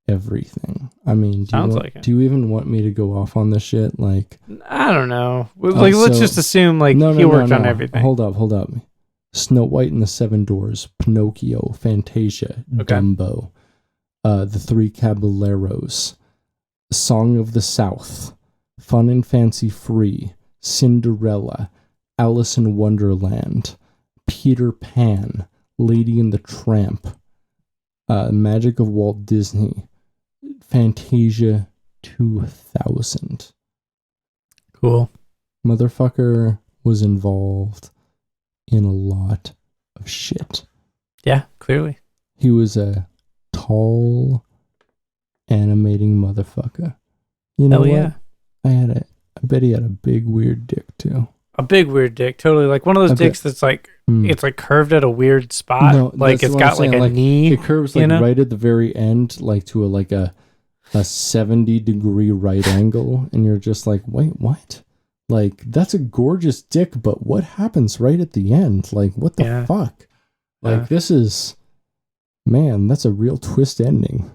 everything. I mean, do you even want me to go off on this shit? Like, I don't know. Like, let's just assume like he worked on everything. Hold up. Snow White and the Seven Dwarfs, Pinocchio, Fantasia, Dumbo, The Three Caballeros, Song of the South, Fun and Fancy Free, Cinderella, Alice in Wonderland, Peter Pan, Lady and the Tramp, Magic of Walt Disney, Fantasia 2000. Cool. Motherfucker was involved in a lot of shit. Yeah, clearly. He was a tall, animating motherfucker. You know what? Yeah. I bet he had a big weird dick too. A big weird dick, totally. Like one of those dicks that's like it's like curved at a weird spot. No, like it's got like a knee. It curves like right at the very end, like to a 70-degree right angle, and you're just like, wait, what? Like, that's a gorgeous dick, but what happens right at the end? Like, what the fuck? Like, this is, man, that's a real twist ending.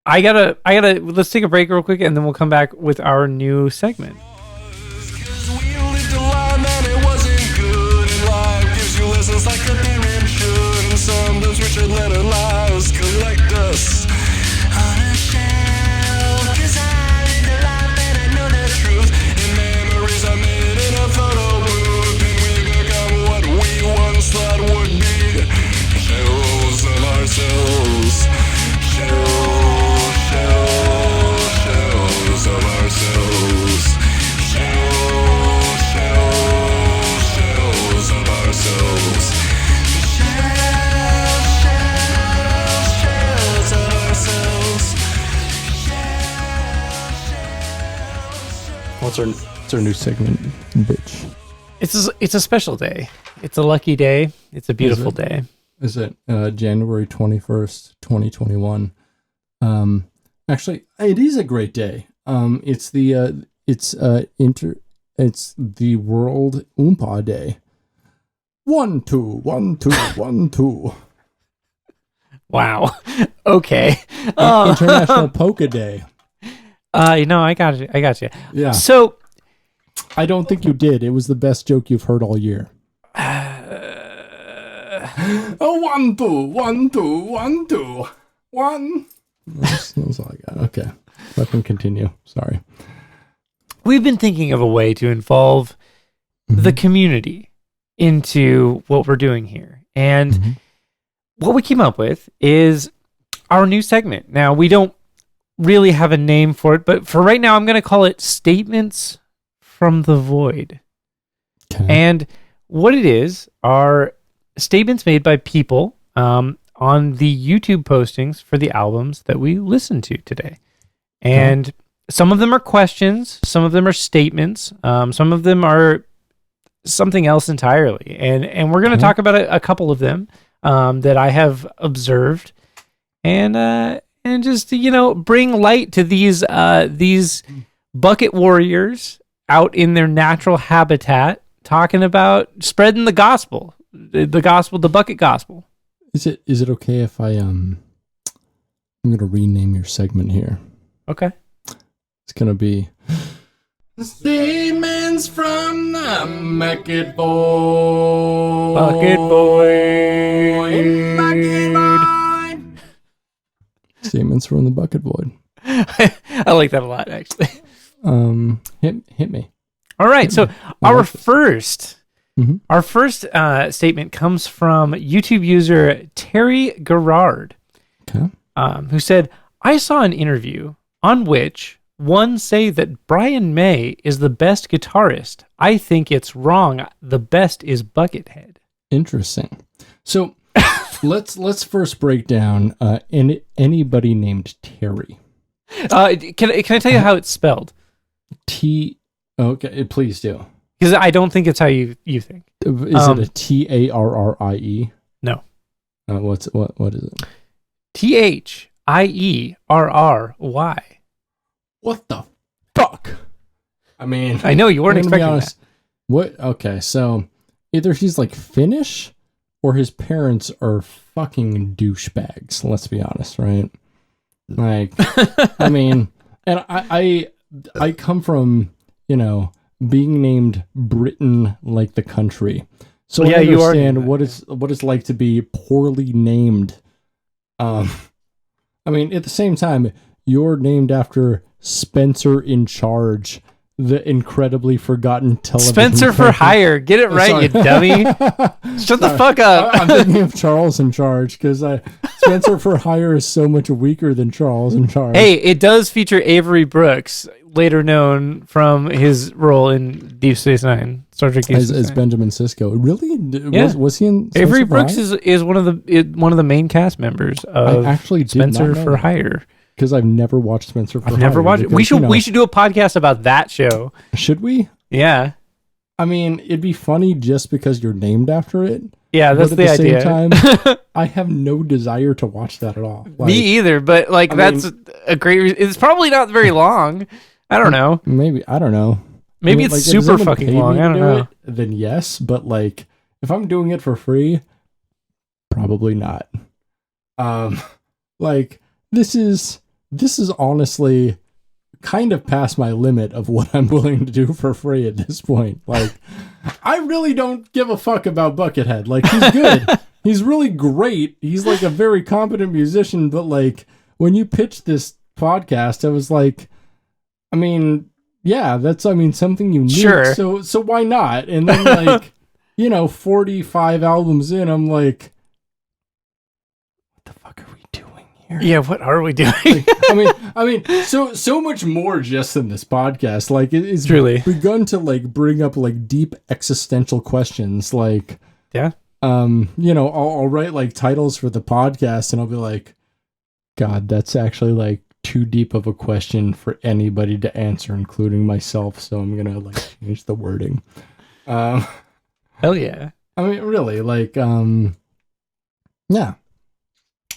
I gotta, let's take a break real quick, and then we'll come back with our new segment. Like a parent should, and sometimes we should let our lives collect us on a shelf. 'Cause I live the life and I know the truth, and memories are made in a photo booth, and we become what we once thought would be shells of ourselves. Shells of ourselves. Shells of ourselves. What's our new segment, bitch? It's a special day. It's a lucky day. It's a beautiful day. Is it January 21st, 2021? Actually, it is a great day. It's the World Oompa Day. 1 2 1 2 1 2. Wow. Okay. International Polka Day. I got you. Yeah. So, I don't think you did. It was the best joke you've heard all year. 1 2 1 2 1 2 1. That's all I got. Okay. Let them continue. Sorry. We've been thinking of a way to involve the community into what we're doing here. And what we came up with is our new segment. Now, we don't really have a name for it, but for right now, I'm going to call it Statements from the Void. Okay. And what it is are statements made by people on the YouTube postings for the albums that we listened to today. And some of them are questions, some of them are statements, some of them are something else entirely. And we're going to talk about a couple of them that I have observed, and just bring light to these bucket warriors out in their natural habitat, talking about spreading the gospel, the bucket gospel. Is it okay if I'm going to rename your segment here? Okay. It's going to be Statements from the Bucket Boy. Bucket Boy. Bucket Boy. Statements from the Bucket Boy. I like that a lot, actually. Hit me. All right. So our first statement comes from YouTube user Terry Gerard, who said, "I saw an interview on which one say that Brian May is the best guitarist. I think it's wrong. The best is Buckethead." Interesting. So let's first break down anybody named Terry. Can I tell you how it's spelled? Okay, please do. Because I don't think it's how you think. Is it a Tarrie? No. What is it? Thierry. What the fuck? I mean, I know you weren't expecting that. What? Okay, so either he's like Finnish or his parents are fucking douchebags. Let's be honest, right? Like, I mean, and I come from, being named Britain, like the country. So I understand what it's like to be poorly named. I mean, at the same time, you're named after Spenser in Charge, the incredibly forgotten television. Spenser For Hire. Get it right, you dummy. Shut the fuck up. I'm thinking of Charles in Charge because Spenser For Hire is so much weaker than Charles in Charge. Hey, it does feature Avery Brooks, later known from his role in Deep Space Nine, Star Trek Deep Space Nine. As Benjamin Sisko. Really? Yeah. Was he in Spenser Avery For Brooks Hire? is one of the main cast members of I actually did Spenser not know For that. Hire. Because I've never watched Spenser For Hire. I've never watched it. We because, should do a podcast about that show. Should we? Yeah. I mean, it'd be funny just because you're named after it. Yeah, that's the idea. At the same time, I have no desire to watch that at all. Me either, but that's a great it's probably not very long. I don't know. Maybe, I don't know. Maybe it's super fucking long. I don't know. Then yes, but like, if I'm doing it for free, probably not. Like, this is honestly kind of past my limit of what I'm willing to do for free at this point. Like, I really don't give a fuck about Buckethead. Like, he's good. He's really great. He's like a very competent musician, but like, when you pitched this podcast, I was like, I mean, yeah, that's, something unique. Sure. So why not? And then like, 45 albums in, I'm like, what the fuck are we doing here? Yeah, what are we doing? I mean, so much more just than this podcast. Like, it's truly begun to like bring up like deep existential questions. Like, yeah, I'll write like titles for the podcast, and I'll be like, God, that's actually like too deep of a question for anybody to answer, including myself. So I'm gonna like change the wording. Hell yeah. I mean, really, like, yeah.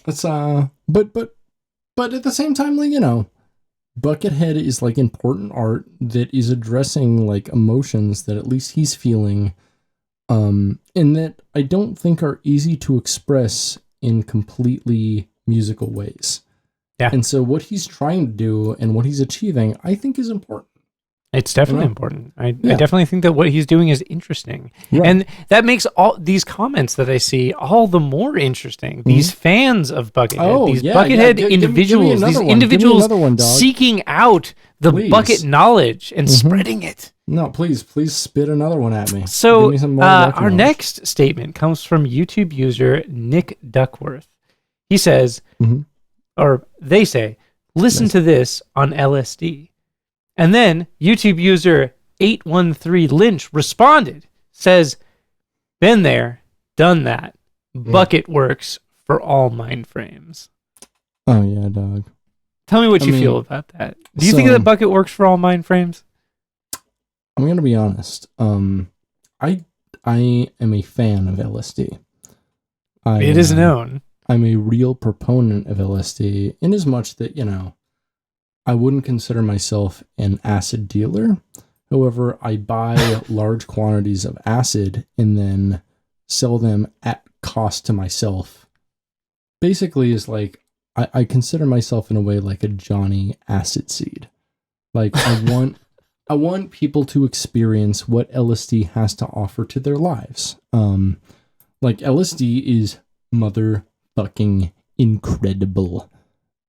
It's but at the same time, like, Buckethead is like important art that is addressing like emotions that at least he's feeling, and that I don't think are easy to express in completely musical ways. Yeah. And so what he's trying to do and what he's achieving, I think, is important. It's definitely important. I definitely think that what he's doing is interesting. Right. And that makes all these comments that I see all the more interesting. Mm-hmm. These fans of Buckethead, these Buckethead individuals, these individuals seeking out the Bucket knowledge and spreading it. No, please spit another one at me. So our next statement comes from YouTube user Nick Duckworth. He says, or they say, listen to this on LSD. And then YouTube user 813 Lynch responded, says, been there, done that. Bucket works for all mind frames. Oh, yeah, dog. Tell me what you feel about that. Do you think that Bucket works for all mind frames? I'm going to be honest. I am a fan of LSD. It is known. I'm a real proponent of LSD in as much that, I wouldn't consider myself an acid dealer. However, I buy large quantities of acid and then sell them at cost to myself. Basically, is like I consider myself in a way like a Johnny Acid Seed. Like, I want people to experience what LSD has to offer to their lives. Like, LSD is motherfucking incredible,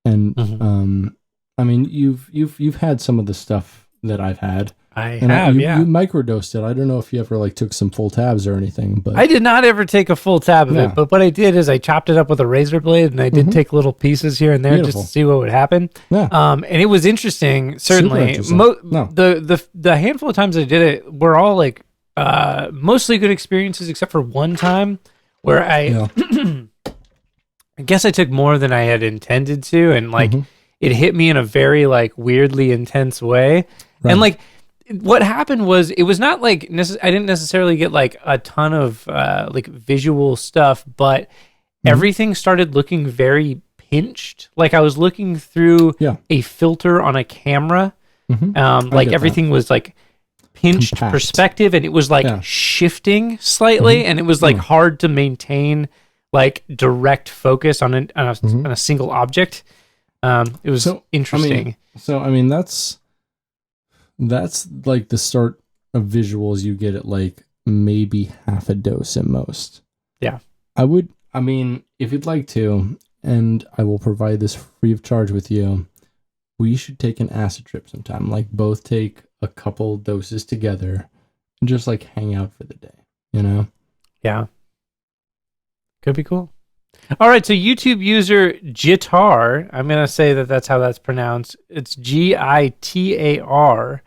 and I mean, you've had some of the stuff that I've had. You microdosed it. I don't know if you ever like took some full tabs or anything, but I did not ever take a full tab of it. But what I did is I chopped it up with a razor blade, and I did take little pieces here and there just to see what would happen. Yeah. And it was interesting. Certainly, Super interesting. the handful of times I did it were all like mostly good experiences, except for one time where I guess I took more than I had intended to, and like it hit me in a very like weirdly intense way. Right. And like what happened was, it was not like I didn't necessarily get like a ton of like visual stuff, but everything started looking very pinched. Like I was looking through a filter on a camera. Like everything was like pinched perspective, and it was like shifting slightly, and it was like hard to maintain like direct focus on a single object. It was interesting. I mean that's like the start of visuals you get at like maybe half a dose at most. Yeah. I mean, if you'd like to, and I will provide this free of charge with you, we should take an acid trip sometime. Like both take a couple doses together and just like hang out for the day, you know? Yeah. Could be cool. All right, so YouTube user Gitar, I'm going to say that's how that's pronounced. It's Gitar.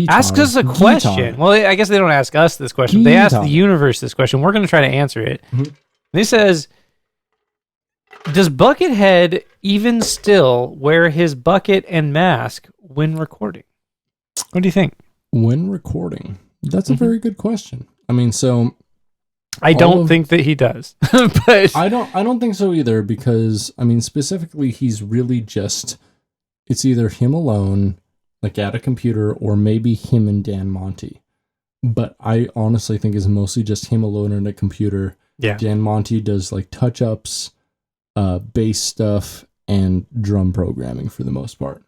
Ask us a question. Well, I guess they don't ask us this question. They ask the universe this question. We're going to try to answer it. And he says, does Buckethead even still wear his bucket and mask when recording? What do you think? When recording? That's a very good question. I mean, so I don't think that he does. But I don't think so either, because I mean, specifically he's really just, it's either him alone, like at a computer, or maybe him and Dan Monty. But I honestly think it's mostly just him alone on a computer. Yeah. Dan Monty does like touch-ups, bass stuff, and drum programming for the most part.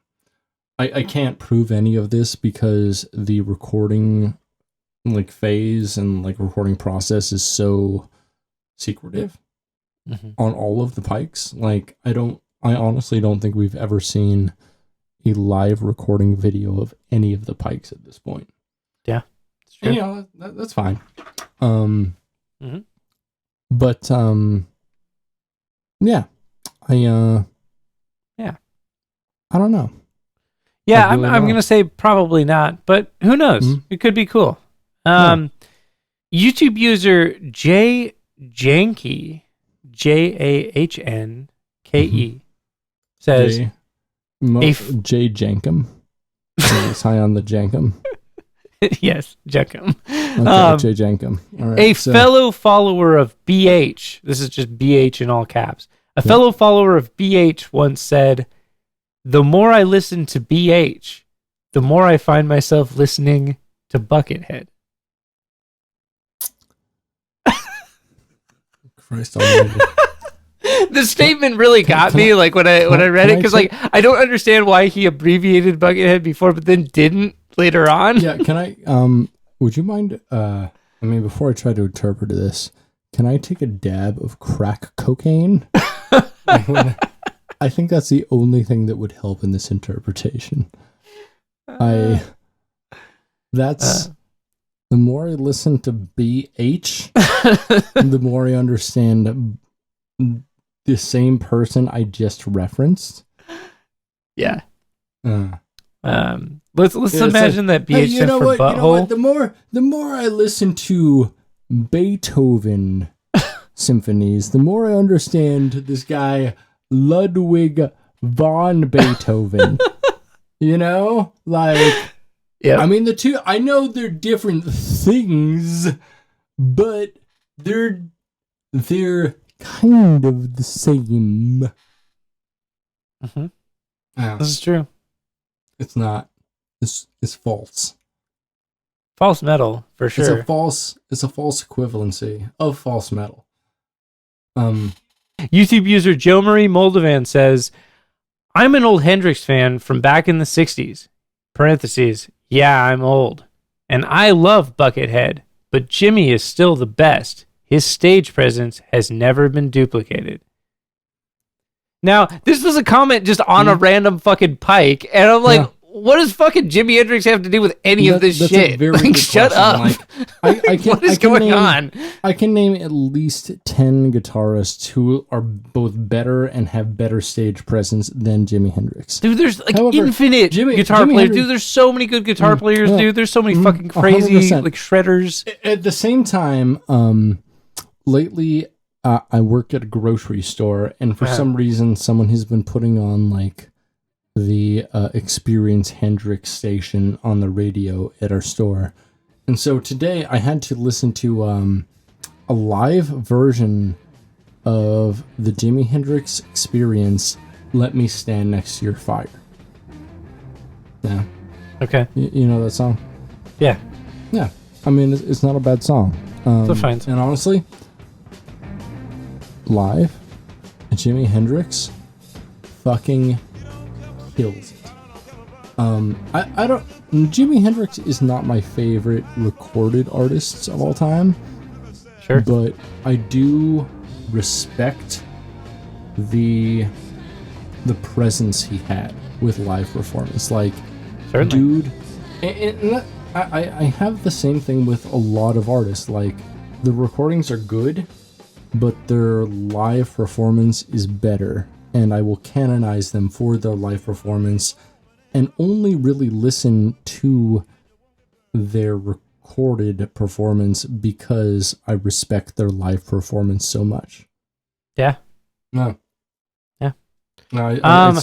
I can't prove any of this because the recording like phase and like recording process is so secretive on all of the Pikes. Like I honestly don't think we've ever seen a live recording video of any of the Pikes at this point. Yeah, it's true. And, you know, that's fine. But yeah, I don't know. Yeah, I'm going to say probably not, but who knows? It could be cool. YouTube user J Janke, Jahnke, says J Jankum. He's high on the Jankum. Yes, Jankum. Okay, J Jankum. All right, fellow follower of BH, this is just BH in all caps. A fellow follower of BH once said, "The more I listen to BH, the more I find myself listening to Buckethead." Christ almighty. The statement really got me, like when I read it, because like I don't understand why he abbreviated Buckethead before, but then didn't later on. Yeah, can I? Would you mind? I mean, before I try to interpret this, can I take a dab of crack cocaine? I think that's the only thing that would help in this interpretation. The more I listen to BH, the more I understand the same person I just referenced. Yeah. Let's imagine that BH stands for butthole. You know what? The more I listen to Beethoven symphonies, the more I understand this guy Ludwig von Beethoven. You know, like. Yeah, I mean the two. I know they're different things, but they're kind of the same. This is true. It's not. It's false. False metal for sure. It's a false equivalency of false metal. YouTube user Joe Marie Moldovan says, "I'm an old Hendrix fan from back in the '60s." Parentheses. Yeah, I'm old. And I love Buckethead, but Jimmy is still the best. His stage presence has never been duplicated. Now, this was a comment just on a random fucking Pike, and I'm like, what does fucking Jimi Hendrix have to do with any of this that's shit? A very good shut question. up. What is going on? I can name at least 10 guitarists who are both better and have better stage presence than Jimi Hendrix. Dude, there's infinite guitar players. Hendrix, dude, there's so many good guitar players, dude. There's so many fucking crazy 100%. like shredders. At the same time, lately I work at a grocery store, and for some reason, someone has been putting on like the Experience Hendrix station on the radio at our store. And so today I had to listen to a live version of the Jimi Hendrix Experience, Let Me Stand Next to Your Fire. Yeah. Okay. You know that song? Yeah. Yeah. I mean, it's not a bad song. It's a fine song. And honestly, live, Jimi Hendrix fucking kills it. I don't. Jimi Hendrix is not my favorite recorded artist of all time. Sure. But I do respect the presence he had with live performance. Like, certainly. dude, and I have the same thing with a lot of artists. Like, the recordings are good, but their live performance is better, and I will canonize them for their live performance and only really listen to their recorded performance because I respect their live performance so much. Yeah. No. Yeah. No,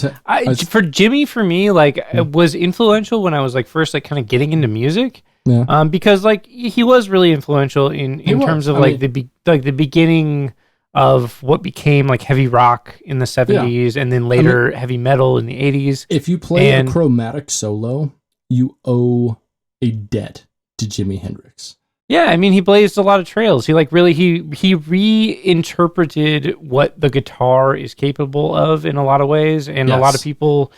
for Jimmy, for me, like, it was influential when I was like first like kind of getting into music. Yeah. Because like he was really influential in terms of the beginning of what became like heavy rock in the 70s and then later heavy metal in the 80s. If you play a chromatic solo, you owe a debt to Jimi Hendrix. Yeah, I mean, he blazed a lot of trails. He like really he reinterpreted what the guitar is capable of in a lot of ways, and a lot of people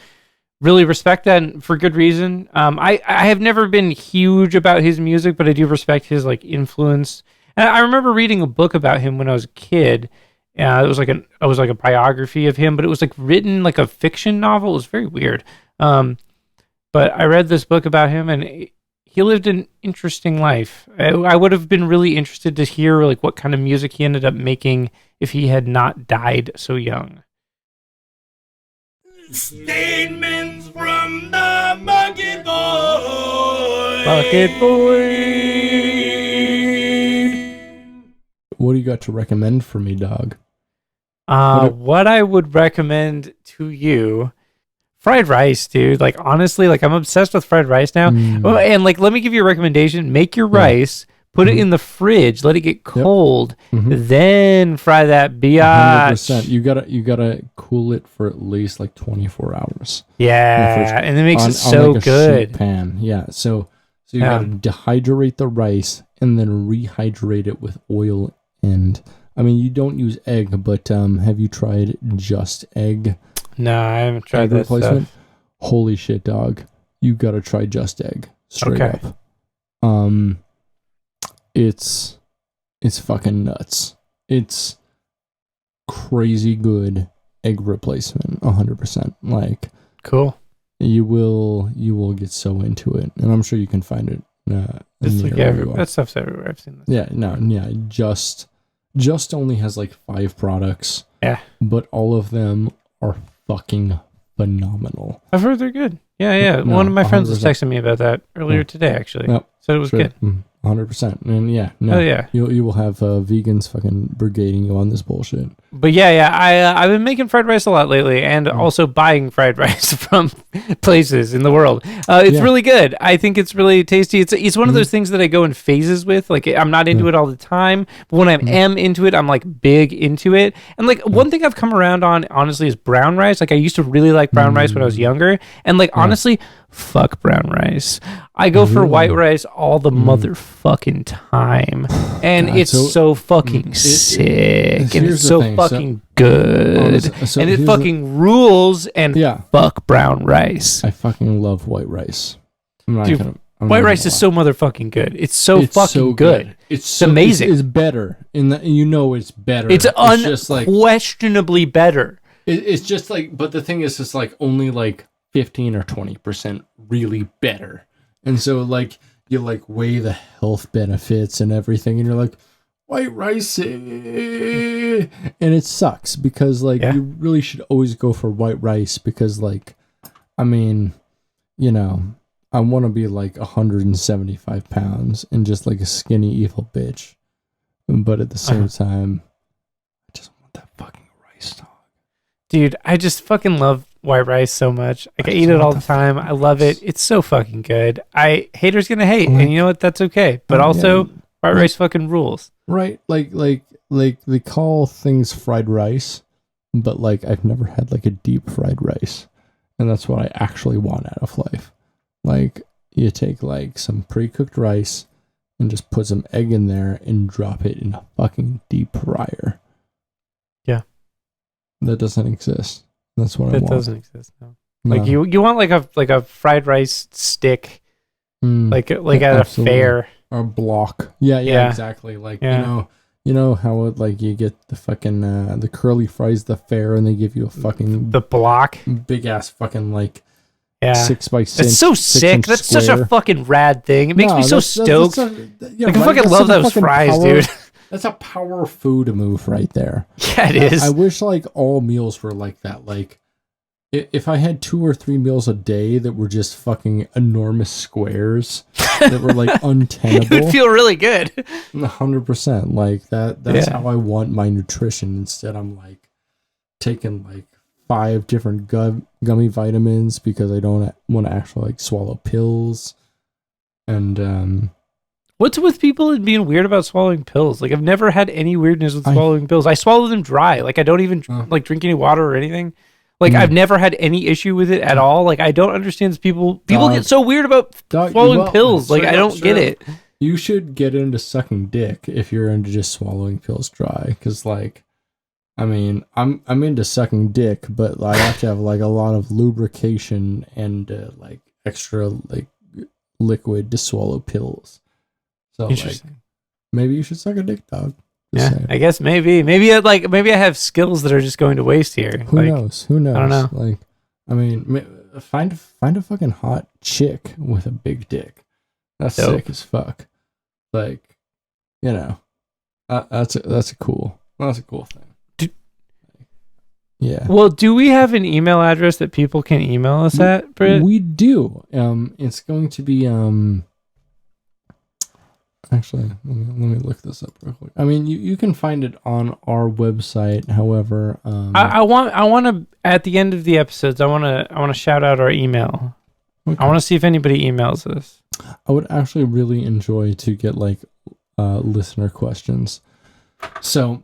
really respect that, and for good reason. I have never been huge about his music, but I do respect his like influence. And I remember reading a book about him when I was a kid. It was like a biography of him, but it was like written like a fiction novel. It was very weird. But I read this book about him, and he lived an interesting life. I would have been really interested to hear like what kind of music he ended up making if he had not died so young. Statements from the Bucket Boy. Bucket Boy. What do you got to recommend for me, dog? What I would recommend to you, fried rice, dude. Like, honestly, like I'm obsessed with fried rice now. And like, let me give you a recommendation. Make your rice, put it in the fridge, let it get cold, then fry that biatch. 100%. You gotta cool it for at least like 24 hours. Yeah, and it makes it so like good. Sheet pan. Yeah, so you gotta dehydrate the rice and then rehydrate it with oil. And I mean, you don't use egg, but have you tried Just Egg? No, I haven't tried that replacement stuff. Holy shit, dog! You gotta try Just Egg straight up. It's fucking nuts. It's crazy good egg replacement, 100%. Like, cool. You will get so into it, and I'm sure you can find it. It's like everywhere. That stuff's everywhere. I've seen this. Just only has like 5 products. Yeah, but all of them are fucking phenomenal. I've heard they're good. Yeah. One of my friends was texting me about that earlier today. Actually, said it was good. 100%. And you will have vegans fucking brigading you on this bullshit. But I've been making fried rice a lot lately, and also buying fried rice from places in the world. It's really good. I think it's really tasty. It's one of those things that I go in phases with. Like, I'm not into it all the time, but when I am into it, I'm like big into it. And like one thing I've come around on, honestly, is brown rice. Like, I used to really like brown rice when I was younger, and like honestly, fuck brown rice. I go for white rice all the motherfucking time, and it's so fucking sick, and it's so fucking good, and it fucking rules. And fuck brown rice. I fucking love white rice. White rice is so motherfucking good. It's fucking so good. It's amazing. It's better. It's better. It's unquestionably better. It's just like, but the thing is, it's like only like 15 or 20% really better. And so like you like weigh the health benefits and everything, and you're like, white rice, and it sucks because like you really should always go for white rice because like, I mean, you know, I want to be like 175 pounds and just like a skinny evil bitch, but at the same time, I just want that fucking rice dog. Dude, I just fucking love white rice so much. Like I eat it all the time. I love it. It's so fucking good. Haters gonna hate, and you know what? That's okay. But also, white rice fucking rules. Right? Like they call things fried rice, but like I've never had like a deep fried rice, and that's what I actually want out of life. Like you take like some pre-cooked rice and just put some egg in there and drop it in a fucking deep fryer. Yeah, that doesn't exist. That's what I want. That doesn't exist. No. Like you want like a fried rice stick, like at a fair or a block. Yeah, exactly. Like you know how it, like you get the fucking the curly fries the fair, and they give you a fucking the block, big ass fucking like 6x6. It's so sick. That's square. Such a fucking rad thing. It makes me so stoked. I fucking love those fries, dude. That's a power food move right there. Yeah, it is. I wish like all meals were like that. Like if I had 2 or 3 meals a day that were just fucking enormous squares that were like untenable, it would feel really good. 100%. Like that's how I want my nutrition. Instead, I'm like taking like 5 different gummy vitamins because I don't want to actually like swallow pills. And what's with people being weird about swallowing pills? Like I've never had any weirdness with swallowing pills. I swallow them dry. Like I don't even like drink any water or anything. Like I've never had any issue with it at all. Like I don't understand people get so weird about swallowing pills. Like I don't get it. You should get into sucking dick if you're into just swallowing pills dry. Because like, I mean, I'm into sucking dick, but I have to have like a lot of lubrication and like extra like liquid to swallow pills. So like, maybe you should suck a dick, dog. Just saying. I guess maybe I have skills that are just going to waste here. Who knows? I don't know. Like, I mean, find a fucking hot chick with a big dick. That's sick as fuck. Like, you know, that's a cool thing. Yeah. Well, do we have an email address that people can email us at, Britt? We do. It's going to be Actually, let me look this up real quick. I mean, you can find it on our website. However, I want to at the end of the episodes, I want to shout out our email. Okay. I want to see if anybody emails us. I would actually really enjoy to get like listener questions. So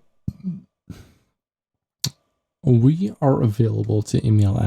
we are available to email at